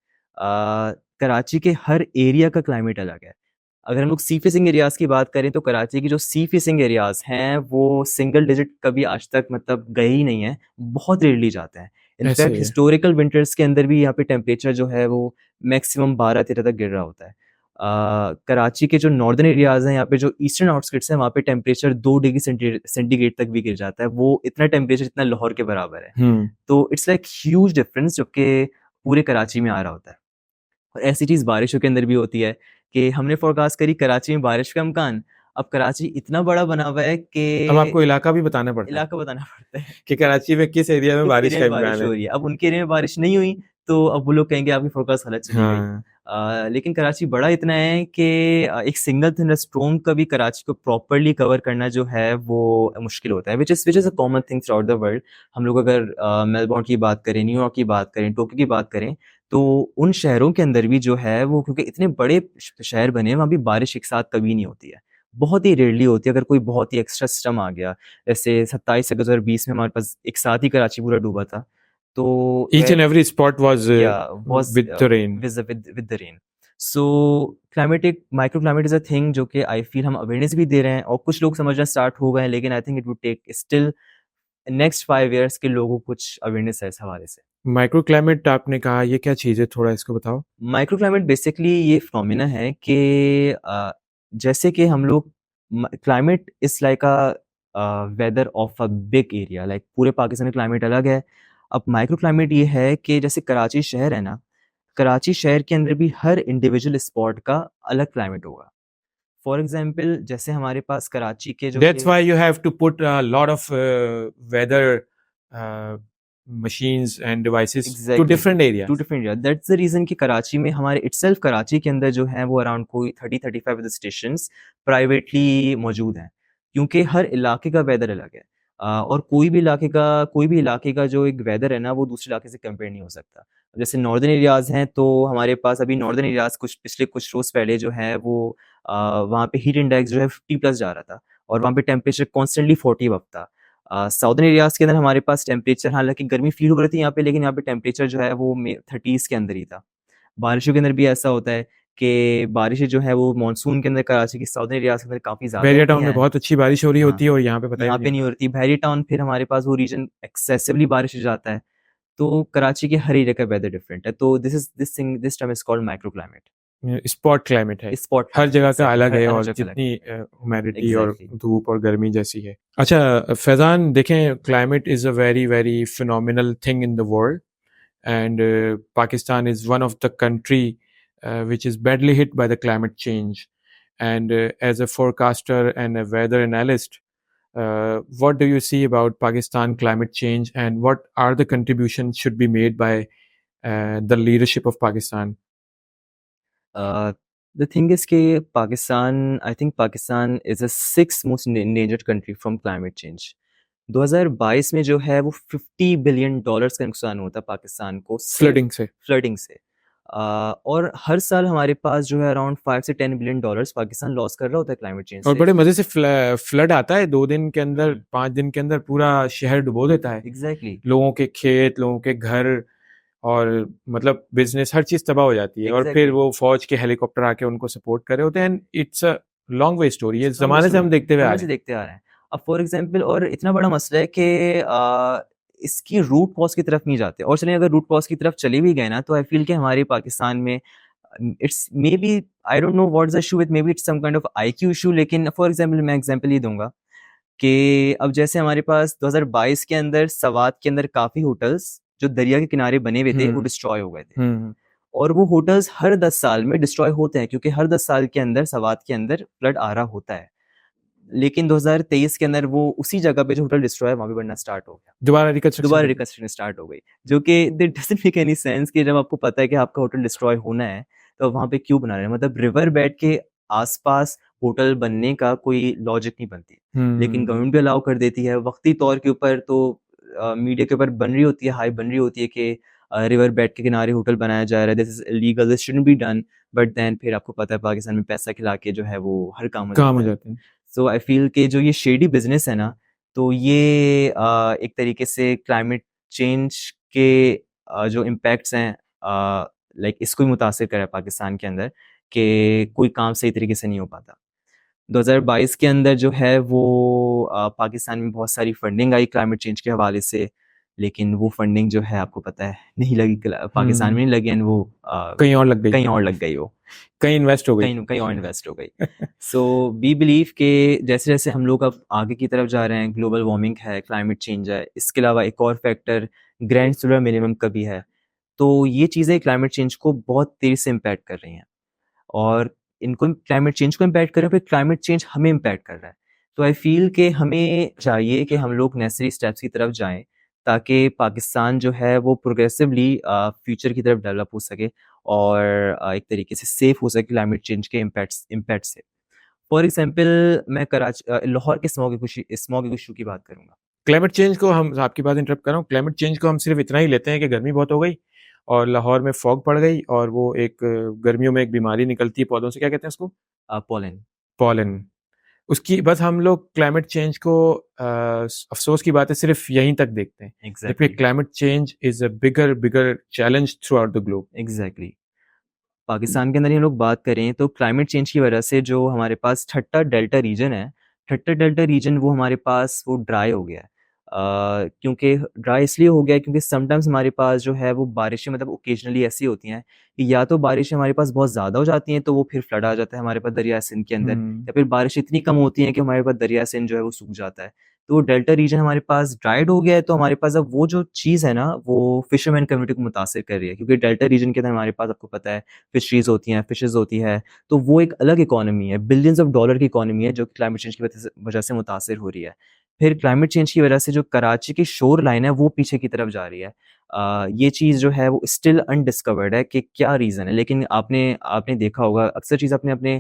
कराची के हर एरिया का क्लाइमेट अलग है। अगर हम लोग सी फेसिंग एरियाज़ की बात करें तो कराची की जो सी फेसिंग एरियाज़ हैं वो सिंगल डिजिट कभी आज तक मतलब गए ही नहीं हैं, बहुत रेयरली जाते हैं। ऐसे इनफैक्ट ही है। हिस्टोरिकल विंटर्स के अंदर भी यहाँ पे टेम्परेचर जो है वो मैक्सिमम 12-13 तक गिर रहा होता है। कराची के जो नॉर्दर्न एरियाज हैं, यहाँ पे जो ईस्टर्न आउटस्कर्ट्स हैं, वहाँ पे टेम्परेचर 2 डिग्री सेंटीग्रेड तक भी गिर जाता है। वो इतना टेम्परेचर जितना लाहौर के बराबर है। तो इट्स लाइक ह्यूज डिफरेंस जो कि पूरे कराची में आ रहा होता है। और ऐसी चीज़ बारिशों के अंदर भी होती है कि हमने फोरकास्ट करी कराची में बारिश का इम्कान, अब कराची इतना बड़ा बना हुआ है अब कि आपको इलाका भी बताना पड़ता है इलाका बताना पड़ता है कि कराची में किस एरिया में किस बारिश एरिया का में इम्कान बारिश है। हो रही है। अब उनके एरिया में बारिश नहीं हुई तो अब वो लोग कहेंगे आपकी फोरकास्ट गलत चली गई। लेकिन कराची बड़ा इतना है कि एक सिंगल थंडरस्टॉर्म का भी कराची को प्रॉपरली कवर करना जो है वो मुश्किल होता है, which is a common thing through out the world. हम लोग अगर मेलबोर्न की बात करें, न्यूयॉर्क की बात करें, टोक्यो की बात करें, तो उन शहरों के अंदर भी जो है वो, क्योंकि इतने बड़े शहर बने हैं, वहाँ भी बारिश एक साथ कभी नहीं होती है, बहुत ही रेयरली होती है। अगर कोई बहुत ही एक्स्ट्रा सिस्टम आ गया, जैसे 27 अगस्त 2020 में हमारे पास एक साथ ही कराची पूरा डूबा था, तो Each and every spot was was with the rain. with the rain. So climatic microclimate is a thing जो कि I feel हम अवेयरनेस भी दे रहे हैं और कुछ लोग समझना स्टार्ट हो गए हैं, लेकिन I think it would take still next 5 years के लोगों को कुछ अवेयरनेस है इस हवाले से। माइक्रो क्लाइमेट आपने कहा, ये क्या चीज़ है, थोड़ा इसको बताओ। माइक्रो क्लाइमेट बेसिकली ये फिनोमिना है कि जैसे कि हम लोग, climate is like a weather of a big area, like पूरे पाकिस्तान का क्लाइमेट अलग है। अब माइक्रो क्लाइमेट ये है कि जैसे कराची शहर है ना, कराची शहर के अंदर भी हर इंडिविजुअल स्पॉट का अलग क्लाइमेट होगा। फॉर एग्जांपल जैसे हमारे पास कराची के जो That's why you have to put a lot of weather machines and devices to Exactly. different areas. To different area, that's the reason कि कराची में हमारे इटसेल्फ कराची के अंदर जो है वो अराउंड कोई 30-35 स्टेशंस प्राइवेटली मौजूद हैं, क्योंकि हर इलाके का वेदर अलग है। और कोई भी इलाके का जो एक वेदर है ना, वो दूसरे इलाके से कंपेयर नहीं हो सकता। जैसे नॉर्दर्न एरियाज हैं, तो हमारे पास अभी नॉर्दर्न एरियाज पिछले कुछ रोज पहले जो है वो वहाँ पे हीट इंडेक्स जो है 50+ जा रहा था, और वहाँ पे टेम्परेचर कॉन्स्टेंटली 40 अप था। साउदर्न एरियाज के अंदर हमारे पास टेम्परेचर, हालांकि गर्मी फील हो रही थी यहाँ पे, लेकिन यहाँ पे टेम्परेचर जो है वो 30s के अंदर ही था। बारिशों के अंदर भी ऐसा होता है कि बारिशें जो है वो मानसून के अंदर कराची के साउदर्न एरियाज के अंदर काफ़ी ज़्यादा बैरिया होती टाउन में हैं। बहुत अच्छी बारिश हो रही हाँ, होती है और यहाँ पे पता ही यहाँ पे नहीं नहीं होती। बहरी टाउन फिर हमारे पास वो रीजन एक्सेसिवली बारिश हो जाता है, तो कराची के हर एरिया का वेदर डिफरेंट है। तो this term is called micro climate, spot climate है, स्पॉट हर जगह का अलग है हर और जगह अलग जितनी ह्यूमिडिटी और एग्जैक्टली। धूप और गर्मी जैसी है। अच्छा फैजान, देखें climate is a very very phenomenal thing in the world and Pakistan is one of the country which is badly hit by the climate change. And as a forecaster and a weather analyst, what do you see about Pakistan climate change, and what are the contributions should be made by the leadership of Pakistan? The thing is कि Pakistan, I think Pakistan is a 6th most endangered country from climate change. 2022 में जो है वो $50 billion का नुकसान हुआ था पाकिस्तान को सिर्फ फ्लडिंग से। फ्लडिंग से। और हर साल हमारे पास जो है अराउंड 5 से 10 बिलियन डॉलर्स पाकिस्तान लॉस कर रहा होता है क्लाइमेट चेंज और से। बड़े मजे से फ्लड आता है 2 दिन के अंदर, 5 दिन के अंदर पूरा शहर डुबो देता है। एग्जैक्टली लोगों के खेत, लोगों के घर और मतलब बिजनेस, हर चीज तबाह हो जाती है। और फिर एग्जैक्टली वो फौज के हेलीकॉप्टर आके उनको सपोर्ट कर रहे होते हैं। And it's a long way story, ये लॉन्ग जमाने से हम स्टोरी देखते हुए आ समय रहे से हैं। देखते आ रहे हैं। अब फॉर एग्जांपल, और इतना बड़ा मसला है कि इसकी रूट कॉज की तरफ नहीं जाते, और चलिए अगर रूट कॉज की तरफ चले भी गए ना, तो आई फील कि हमारे पाकिस्तान में it's maybe, I don't know what is the issue with, maybe it's some kind of IQ issue. लेकिन फॉर एग्जांपल मैं एग्जांपल ये दूंगा कि अब जैसे हमारे पास 2022 के अंदर सवात के अंदर काफ़ी होटल्स जो दरिया के किनारे बने हुए थे वो डिस्ट्रॉय हो गए थे। हम्म और वो होटल्स हर 10 साल में डिस्ट्रॉय होते हैं, क्योंकि हर 10 साल के अंदर सवात के अंदर फ्लड आ रहा होता है। लेकिन 2023 के अंदर वो उसी जगह पे जो होटल डिस्ट्रॉय है वहाँ पे बनना स्टार्ट हो गया, दोबारा दोबारा रिकंस्ट्रक्शन। रिकंस्ट्रक्शन स्टार्ट हो गई, जो कि that doesn't make any sense कि जब आपको पता है कि आपका होटल डिस्ट्रॉय होना है तो वहाँ पे क्यों बना रहे हैं। मतलब रिवर बेड के आसपास होटल बनने का कोई लॉजिक नहीं बनती, लेकिन गवर्नमेंट भी अलाउ कर देती है वक्ती तौर के ऊपर। तो मीडिया के ऊपर बन रही होती है, हाई बन रही होती है कि रिवर बेड के किनारे होटल बनाया जा रहा है, this is illegal, this shouldn't be done. But then फिर आपको पता है पाकिस्तान में पैसा खिला के जो है वो हर काम हो काम हो जाता है। जाते हैं। सो आई फील कि जो ये शेडी बिजनेस है ना, तो ये एक तरीके से क्लाइमेट चेंज के जो इम्पैक्ट्स हैं, लाइक इसको ही मुतासिर करा है पाकिस्तान के अंदर, कि कोई काम सही तरीके से नहीं हो पाता। 2022 के अंदर जो है वो पाकिस्तान में बहुत सारी फंडिंग आई क्लाइमेट चेंज के हवाले से, लेकिन वो फंडिंग जो है आपको पता है नहीं लगी, पाकिस्तान में नहीं लगी, एंड वो कहीं और लग गई। कहीं और लग गई हो। कहीं इन्वेस्ट हो गई। कहीं कहीं और इन्वेस्ट हो गई। सो वी बिलीव कि जैसे जैसे हम लोग अब आगे की तरफ जा रहे हैं, ग्लोबल वार्मिंग है, क्लाइमेट चेंज है, इसके अलावा एक और फैक्टर ग्रैंड सोलर मिनिमम का भी है। तो ये चीज़ें क्लाइमेट चेंज को बहुत तेज़ी से इम्पैक्ट कर रही हैं, और इनको क्लाइमेट चेंज को इम्पैक्ट कर रहा है, फिर क्लाइमेट चेंज हमें इम्पैक्ट कर रहा है। तो आई फील कि हमें चाहिए कि हम लोग नेसेसरी स्टेप्स की तरफ जाएं, ताकि पाकिस्तान जो है वो प्रोग्रेसिवली फ्यूचर की तरफ डेवलप हो सके, और एक तरीके से सेफ हो सके क्लाइमेट चेंज के इम्पैक्ट से। फॉर एग्जाम्पल मैं लाहौर के स्मॉग इशू की बात करूँगा। क्लाइमेट चेंज को हम, आपकी बात इंटरप्ट कर रहा हूँ, क्लाइमेट चेंज को हम सिर्फ इतना ही लेते हैं कि गर्मी बहुत हो गई और लाहौर में फॉग पड़ गई और वो एक गर्मियों में एक बीमारी निकलती है पौधों से, क्या कहते हैं उसको, पोलन। पॉलन। उसकी बस हम लोग क्लाइमेट चेंज को अफसोस की बात है सिर्फ यहीं तक देखते हैं, जबकि exactly climate change is a bigger bigger challenge through out the globe. Exactly. Pakistan के अंदर ही हम लोग बात करें तो क्लाइमेट चेंज की वजह से जो हमारे पास ठट्टा डेल्टा रीजन है, ठट्टा डेल्टा रीजन वो हमारे पास वो ड्राई हो गया है। क्योंकि ड्राई इसलिए हो गया है क्योंकि समटाइम्स हमारे पास जो है वो बारिशें मतलब ओकेजनली ऐसी होती हैं कि या तो बारिशें हमारे पास बहुत ज़्यादा हो जाती हैं तो वो फिर फ्लड आ जाता है हमारे पास दरिया सिंध के अंदर, या फिर बारिश इतनी कम होती है कि हमारे पास दरिया सिंध जो है वो सूख जाता है। तो डेल्टा रीजन हमारे पास ड्राइड हो गया है, तो हमारे पास अब वो जो चीज़ है ना वो फिशरमैन कम्युनिटी को मुतासर कर रही है, क्योंकि डेल्टा रीजन के अंदर हमारे पास आपको पता है फिशरीज होती हैं, फिशेज होती है। तो वो एक अलग इकोनॉमी है, बिलियंस ऑफ डॉलर की इकोनॉमी है जो क्लाइमेट चेंज की वजह से मुतासर हो रही है। फिर क्लाइमेट चेंज की वजह से जो कराची की शोर लाइन है वो पीछे की तरफ जा रही है। ये चीज़ जो है वो स्टिल अनडिस्कवर्ड है कि क्या रीज़न है, लेकिन आपने आपने देखा होगा, अक्सर चीज़ आपने अपने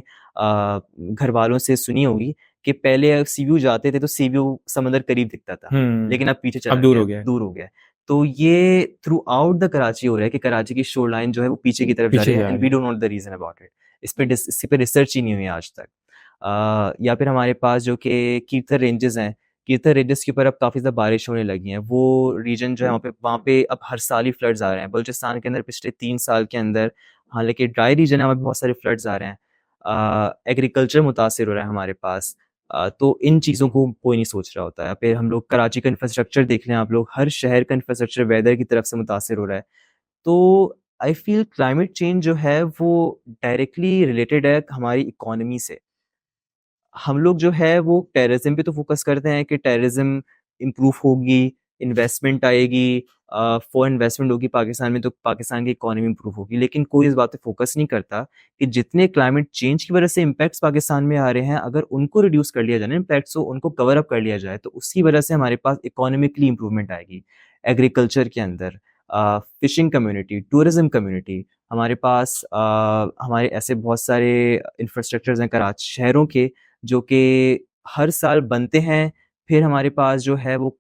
घर वालों से सुनी होगी कि पहले सी व्यू जाते थे तो सी व्यू समंदर करीब दिखता था, लेकिन अब पीछे चला अब दूर गया, हो गया है, दूर हो गया है। तो ये थ्रू आउट द कराची हो रहा है कि कराची की शोर लाइन जो है वो पीछे की तरफ जा पीछे रही है, जा एंड रही वी है। Don't know the reason about it. इस पे रिसर्च ही नहीं हुई आज तक। या फिर हमारे पास जो कि कीर्थर रेंजेस हैं, कीर्थर रेंजेस के ऊपर अब काफ़ी ज़्यादा बारिश होने लगी है। वो रीजन जो है वहाँ पे अब हर साल ही फ्लड्स आ रहे हैं। बलूचिस्तान के अंदर पिछले 3 साल के अंदर, हालांकि ड्राई रीजन है, वहाँ पे बहुत सारे फ्लड्स आ रहे हैं। एग्रीकल्चर मुतासर हो रहा है हमारे पास। तो इन चीज़ों को कोई नहीं सोच रहा होता है। फिर हम लोग कराची का इंफ्रास्ट्रक्चर देख लें आप लोग, हर शहर का इंफ्रास्ट्रक्चर वेदर की तरफ से मुतासर हो रहा है। तो आई फील क्लाइमेट चेंज जो है वो डायरेक्टली रिलेटेड है हमारी इकोनॉमी से। हम लोग जो है वो टेररिज्म पे तो फोकस करते हैं कि टेररिज्म इम्प्रूव होगी, इन्वेस्टमेंट आएगी, फॉरेन इन्वेस्टमेंट होगी पाकिस्तान में तो पाकिस्तान की इकोनॉमी इम्प्रूव होगी, लेकिन कोई इस बात पे फोकस नहीं करता कि जितने क्लाइमेट चेंज की वजह से इम्पैक्ट्स पाकिस्तान में आ रहे हैं, अगर उनको रिड्यूस कर लिया जाए ना इम्पैक्ट्स को, उनको कवर अप कर लिया जाए, तो उसकी वजह से हमारे पास इकोनॉमिकली इंप्रूवमेंट आएगी। एग्रीकल्चर के अंदर, फिशिंग कम्युनिटी, टूरिज्म कम्युनिटी, हमारे पास हमारे ऐसे बहुत सारे इंफ्रास्ट्रक्चर्स हैं कराची शहरों के जो कि हर साल बनते हैं, फिर हमारे पास जो है वो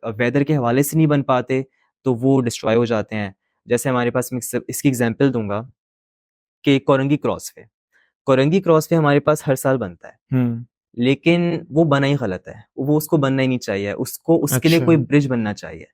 वेदर के हवाले से नहीं बन पाते, तो वो डिस्ट्रॉय हो जाते हैं। जैसे हमारे पास मैं इसकी एग्जांपल दूंगा कि कोरंगी क्रॉस वे हमारे पास हर साल बनता है, हम्म। लेकिन वो बना ही गलत है, वो उसको बनना ही नहीं चाहिए, उसको उसके लिए अच्छा। कोई ब्रिज बनना चाहिए।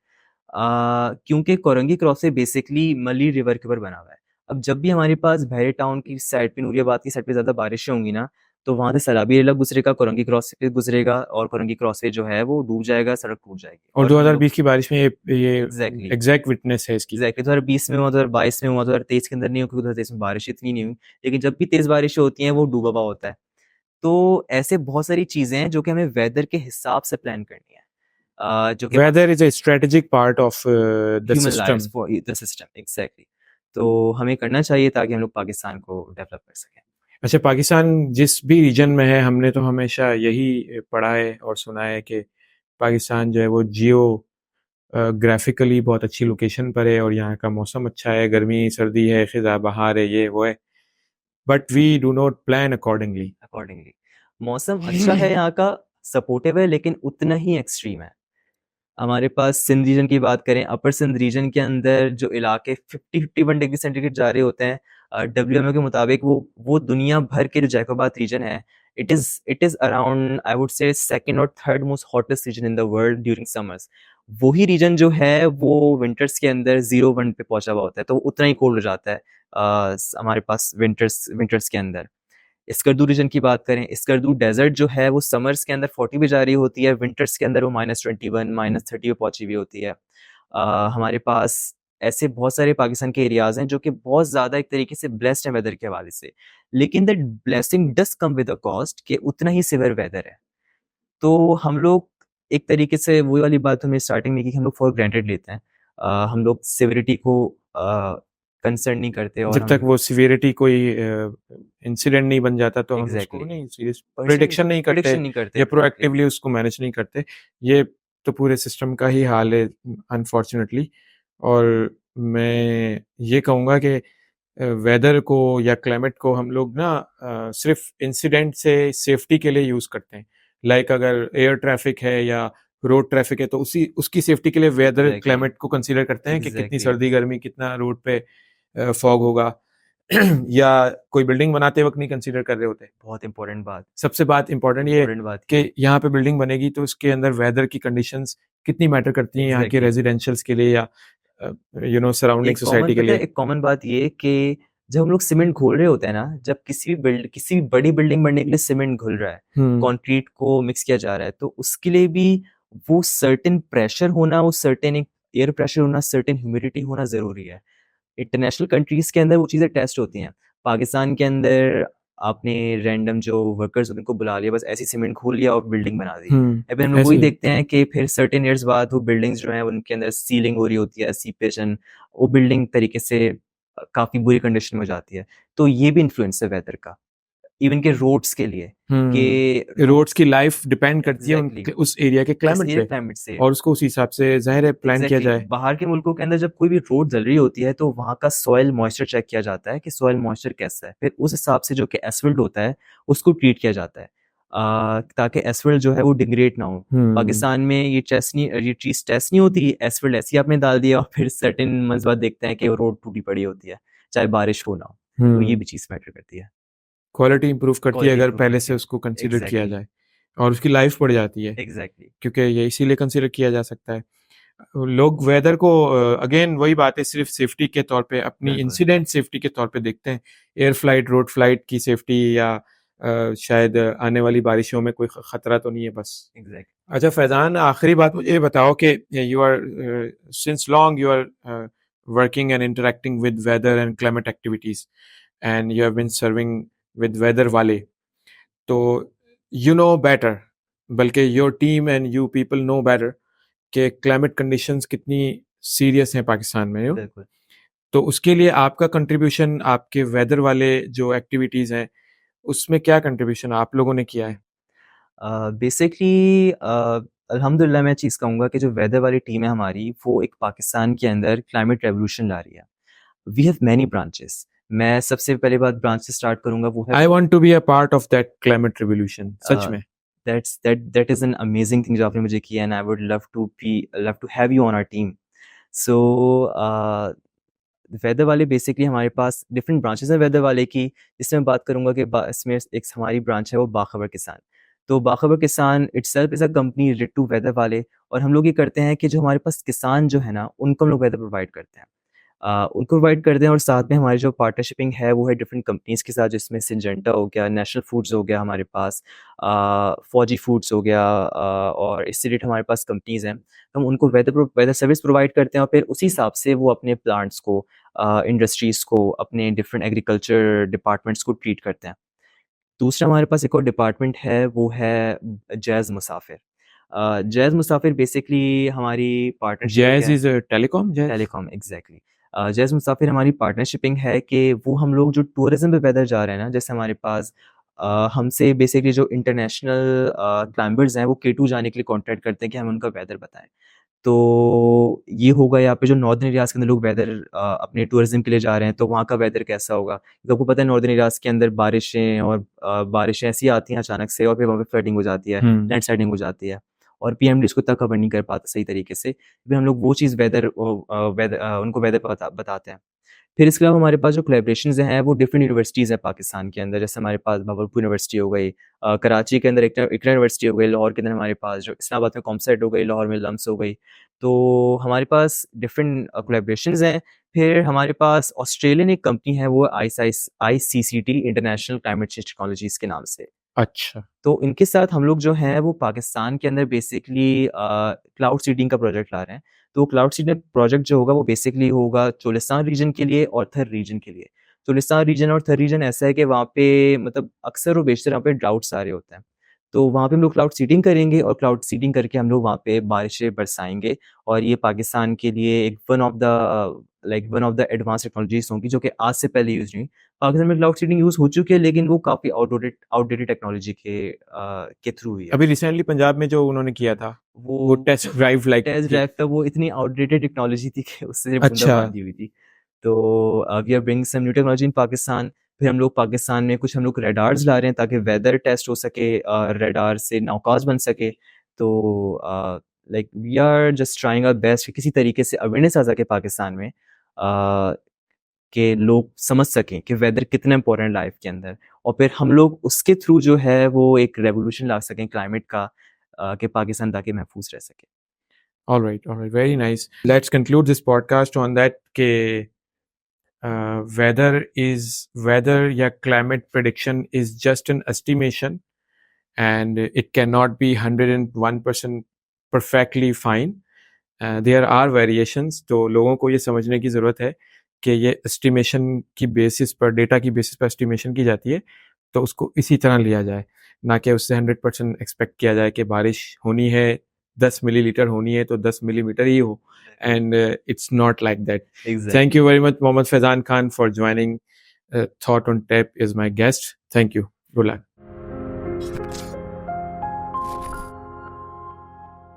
क्योंकि कोरंगी क्रॉस वे बेसिकली मली रिवर के ऊपर बना हुआ है। अब जब भी हमारे पास बहरे टाउन की साइड पे, नूरियाबाद की साइड पे ज़्यादा बारिशें होंगी ना, तो वहाँ से सैलाबी रेला गुजरेगा, कोरंगी क्रॉस पे गुजरेगा, और कोरंगी क्रॉस वे जो है वो डूब जाएगा, सड़क टूट जाएगी, और और हम लोग 2020 की बारिश में ये एग्जैक्टली एग्जैक्ट विटनेस है इसकी। एग्जैक्टली 2020 में हुआ, 2022 में हुआ, 2023 के अंदर नहीं हुआ क्योंकि 2023 में बारिश इतनी नहीं हुई, लेकिन जब भी तेज बारिशें होती हैं वो डूबा हुआ होता है। तो ऐसे बहुत सारी चीज़ें हैं जो कि हमें वेदर के हिसाब से प्लान करनी है, जो कि weather is a strategic part of the human system. Lives for the system, exactly. तो हमें करना चाहिए ताकि हम लोग पाकिस्तान को डेवलप कर सकें। अच्छा, पाकिस्तान जिस भी रीजन में है, हमने तो हमेशा यही पढ़ा है और सुना है कि पाकिस्तान जो है वो जियो ग्राफिकली बहुत अच्छी लोकेशन पर है और यहाँ का मौसम अच्छा है, गर्मी सर्दी है, खिज़ा बहार है, ये वो है, but we do not plan accordingly. Accordingly मौसम अच्छा है यहाँ का, सपोर्टिव है, लेकिन उतना ही एक्सट्रीम है। हमारे पास सिंध रीजन की बात करें, अपर सिंध रीजन के अंदर जो इलाके 50-51 डिग्री सेंटीग्रेड जा रहे होते हैं, WMO के मुताबिक वो दुनिया भर के जो जैकोबात रीजन है, it is around I would say second और third most hottest region in the world during summers. वही रीजन जो है वो विंटर्स के अंदर 0 1 पे पहुंचा हुआ होता है, तो उतना ही कोल्ड हो जाता है हमारे पास विंटर्स के अंदर। स्कर्दू रीजन की बात करें, स्कर्दू डेजर्ट जो है वो समर्स के अंदर 40 पे जा रही होती है, विंटर्स के अंदर वो -21 -30 पे पहुंची हुई होती है। हमारे पास ऐसे बहुत सारे पाकिस्तान के एरियाज़ हैं जो कि बहुत ज़्यादा एक तरीके से ब्लेस्ड हैं वेदर के हवाले से। लेकिन that blessing does come with a cost कि उतना ही सिवियर वेदर है। तो हम लोग एक तरीके से वही वाली बात हमने स्टार्टिंग में की कि हम लोग फॉर ग्रांटेड लेते हैं। हम लोग सिवियरिटी को कंसर्न नहीं करते और जब तक हम वो सिवियरिटी कोई इंसिडेंट नहीं बन जाता तो हम उसको एग्ज़ैक्टली नहीं सीरियस पर्सन प्रिडिक्शन नहीं करते प्रेडिक्शन नहीं करते या एग्ज़ैक्टली, प्रोएक्टिवली उसको मैनेज नहीं करते। ये तो पूरे सिस्टम का ही हाल है अनफॉर्चुनेटली। और मैं ये कहूँगा कि वेदर को या क्लाइमेट को हम लोग ना सिर्फ इंसिडेंट से सेफ्टी के लिए यूज़ करते हैं। लाइक अगर एयर ट्रैफिक है या रोड ट्रैफिक है तो उसी उसकी सेफ्टी के लिए वेदर एग्ज़ैक्टली, क्लाइमेट को कंसीडर करते हैं कि कितनी एग्ज़ैक्टली। सर्दी गर्मी कितना रोड पे फॉग होगा या कोई बिल्डिंग बनाते वक्त नहीं कंसीडर कर रहे होते। बहुत इम्पोर्टेंट बात सबसे बात इंपॉर्टेंट ये इम्पोर्टेंट बात की। कि यहाँ पे बिल्डिंग बनेगी तो उसके अंदर वेदर की कंडीशंस कितनी मैटर करती हैं यहाँ के एग्ज़ैक्टली। रेजिडेंशियल्स के लिए या सराउंडिंग सोसाइटी के लिए। एक कॉमन बात ये कि जब हम लोग सीमेंट घोल रहे होते हैं ना, जब किसी भी बड़ी बिल्डिंग बनने के लिए सीमेंट घुल रहा है, हम्म कंक्रीट को मिक्स किया जा रहा है, तो उसके लिए भी वो सर्टेन प्रेशर होना, वो सर्टेन एक एयर प्रेशर होना, सर्टेन ह्यूमिडिटी होना ज़रूरी है। इंटरनेशनल कंट्रीज़ के अंदर वो चीज़ें टेस्ट होती हैं। पाकिस्तान के अंदर आपने रैंडम जो वर्कर्स होते हैं उनको बुला लिया, बस ऐसे ही सीमेंट घोल लिया और बिल्डिंग बना दी। अभी हम लोग ऐसे वही ही देखते हैं कि फिर सर्टेन ईयर्स बाद वो बिल्डिंग्स जो हैं उनके अंदर सीलिंग हो रही होती है, सीपेज एंड वो बिल्डिंग तरीके से काफ़ी बुरी कंडीशन में हो जाती है। तो ये भी इन्फ्लुएंस है वेदर का, इवन के रोड्स के लिए कि रोड रोड्स की लाइफ डिपेंड करती है एग्ज़ैक्टली उस एरिया के इस क्लाइमेट एयर पे क्लाइमेट से और उसको उस हिसाब से जाहिर है प्लान किया एग्जैक्टली जाए। बाहर के मुल्कों के अंदर जब कोई भी रोड जल रही होती है तो वहाँ का सॉइल मॉइस्चर चेक किया जाता है कि सॉइल मॉइस्चर कैसा है, फिर उस हिसाब से जो कि एसफल्ट होता है उसको ट्रीट किया जाता है ताकि एसफल्ट जो है वो डिग्रेड ना हो। हम्म पाकिस्तान में ये चीज़ टेस्ट नहीं होती, एसफल्ट ऐसी आपने डाल दिया और फिर सर्टेन मंथ्स बाद देखते हैं कि वो रोड टूटी पड़ी होती है, चाहे बारिश हो ना हो। तो ये हम्म भी चीज़ मैटर करती है, क्वालिटी इंप्रूव करती है क्वालिटी अगर इंप्रूव पहले करती से है। उसको कंसीडर किया एग्जैक्टली जाए और उसकी लाइफ बढ़ जाती है एग्जैक्टली क्योंकि ये इसीलिए कंसीडर किया जा सकता है। लोग वेदर को अगेन वही बात है सिर्फ सेफ्टी के तौर पे अपनी बिल्कुल इंसिडेंट सेफ्टी के तौर पे देखते हैं। एयर फ्लाइट रोड फ्लाइट की सेफ्टी या शायद आने वाली बारिशों में कोई खतरा तो नहीं है बस। एग्जैक्टली अच्छा फैजान आखिरी बात मुझे ये बताओ कि you are since long you are working and interacting with weather and climate activities and you have been serving with weather wale तो you know better बल्कि your team and you people know better कि climate conditions कितनी serious हैं पाकिस्तान में बिल्कुल तो उसके लिए आपका कंट्रीब्यूशन आपके वेदर वाले जो एक्टिविटीज हैं उसमें क्या कंट्रीब्यूशन आप लोगों ने किया है। बेसिकली अल्हम्दुलिल्लाह मैं चीज़ कहूँगा कि जो वेदर वाली टीम है हमारी वो एक पाकिस्तान के अंदर क्लाइमेट रेवोल्यूशन ला रही है। We have many branches. मैं सबसे पहले बात ब्रांच से स्टार्ट करूँगा वो है I want to be a part of that climate revolution सच में। That is an amazing thing जो आपने मुझे किया and I would love to have you on our team. So weather वाले बेसिकली हमारे पास डिफरेंट ब्रांचेस हैं वेदर वाले की, जिसमें मैं बात करूँगा कि इसमें एक हमारी ब्रांच है वो बाखबर किसान। तो Bakhabar Kissan itself is a company related to weather वाले, और हम लोग ये करते हैं कि जो हमारे पास किसान जो है ना उनको हम लोग वेदर प्रोवाइड करते हैं। उनको प्रोवाइड करते हैं और साथ में हमारी जो पार्टनरशिपिंग है वो है डिफरेंट कंपनीज़ के साथ, जिसमें सिंजेंटा हो गया, नेशनल फूड्स हो गया हमारे पास, फौजी फूड्स हो गया, और इससे रिलेटेड हमारे पास कंपनीज़ हैं। तो हम उनको वेदर सर्विस प्रोवाइड करते हैं और फिर उसी हिसाब से वो अपने प्लांट्स को, इंडस्ट्रीज़ को, अपने डिफरेंट एग्रीकल्चर डिपार्टमेंट्स को ट्रीट करते हैं। दूसरा हमारे पास एक और डिपार्टमेंट है वो है जैज़ मुसाफिर। जैज़ मुसाफिर बेसिकली हमारी पार्टनरशिपिंग जैज है is telecom jazz. Telecom exactly. Jazz मुसाफिर हमारी पार्टनरशिपिंग है कि वो हम लोग जो टूरिज्म पे वेदर जा रहे हैं ना, जैसे हमारे पास हमसे बेसिकली जो इंटरनेशनल क्लाइंबर्स हैं वो K2 जाने के लिए कॉन्टैक्ट करते हैं कि हम उनका वेदर बताएं। तो ये होगा यहाँ पे जो नॉर्दर्न एरियाज़ के अंदर लोग वेदर अपने टूरिज्म के लिए जा रहे हैं तो वहाँ का वेदर कैसा होगा, क्योंकि आपको पता है नॉर्दर्न एरियाज़ के अंदर बारिशें और बारिशें ऐसी आती हैं अचानक से और फिर वहाँ पे फ्लडिंग हो जाती है, लैंडस्लाइडिंग हो जाती है और पीएमडी इसको तक कवर नहीं कर पाता सही तरीके से। फिर हम लोग वो चीज़ उनको वेदर बताते हैं। फिर इसके अलावा हमारे पास जो कोलैबोरेशंस हैं वो डिफरेंट यूनिवर्सिटीज़ हैं पाकिस्तान के अंदर, जैसे हमारे पास भावलपुर यूनिवर्सिटी हो गई, कराची के अंदर इकरा यूनिवर्सिटी हो गई, लाहौर के अंदर हमारे पास जो इस्लामाबाद में कॉमसेट हो गई, लाहौर में लम्स हो गई। तो हमारे पास डिफरेंट कोलैबोरेशंस हैं। फिर हमारे पास ऑस्ट्रेलियन एक कंपनी है वो ICCT international climate change technologies के नाम से। अच्छा तो इनके साथ हम लोग जो हैं वो पाकिस्तान के अंदर बेसिकली क्लाउड सीडिंग का प्रोजेक्ट ला रहे हैं। तो क्लाउड सीडर प्रोजेक्ट जो होगा वो बेसिकली होगा चोलिस्तान रीजन के लिए और थर रीजन के लिए। चोलिस्तान रीजन और थर रीजन ऐसा है कि वहाँ पे मतलब अक्सर और बेशतर वहाँ पे ड्राउट्स आ रहे होते हैं। तो वहाँ पे हम लोग क्लाउड सीडिंग करेंगे और क्लाउड सीडिंग करके हम लोग वहाँ पे बारिशें बरसाएँगे और ये पाकिस्तान के लिए एक one of the advance technologies होंगी जो कि आज से पहले यूज़ नहीं हुई। पाकिस्तान में क्लाउड सीडिंग यूज़ हो चुकी है लेकिन वो काफ़ी आउटडेटेड टेक्नोलॉजी के थ्रू हुई है। अभी रिसेंटली पंजाब में जो उन्होंने किया था वो वो test drive like test drive था, वो इतनी आउटडेटेड टेक्नोलॉजी थी कि उससे बूंदाबांदी हुई थी। तो we are bringing some new technology in Pakistan. फिर हम लोग पाकिस्तान में कुछ हम लोग रडार्स ला रहे हैं ताकि वेदर टेस्ट हो सके, रडार से नाउकाज बन सके। तो like we are just trying our best कि किसी तरीके से अवेयरनेस आ सके पाकिस्तान में, कि लोग समझ सकें कि वेदर कितना इंपॉर्टेंट लाइफ के अंदर, और फिर हम लोग उसके थ्रू जो है वो एक रेवोल्यूशन ला सकें क्लाइमेट का, कि पाकिस्तान ताकि महफूज रह सके। All right, very nice. Let's conclude this podcast on that कि weather या climate prediction is just an estimation and it cannot be 101% perfectly fine. There are variations, तो लोगों को ये समझने की ज़रूरत है कि ये estimation की बेसिस पर, डेटा की बेसिस पर estimation की जाती है, तो उसको इसी तरह लिया जाए, ना कि उससे 100% एक्सपेक्ट किया जाए कि बारिश होनी है 10 मिलीलीटर होनी है तो 10 मिलीमीटर ही हो, and it's not like that. Exactly. Thank you very much, Mohammad Faizan Khan, for joining Thought on Tap is my guest. Thank you. Good luck.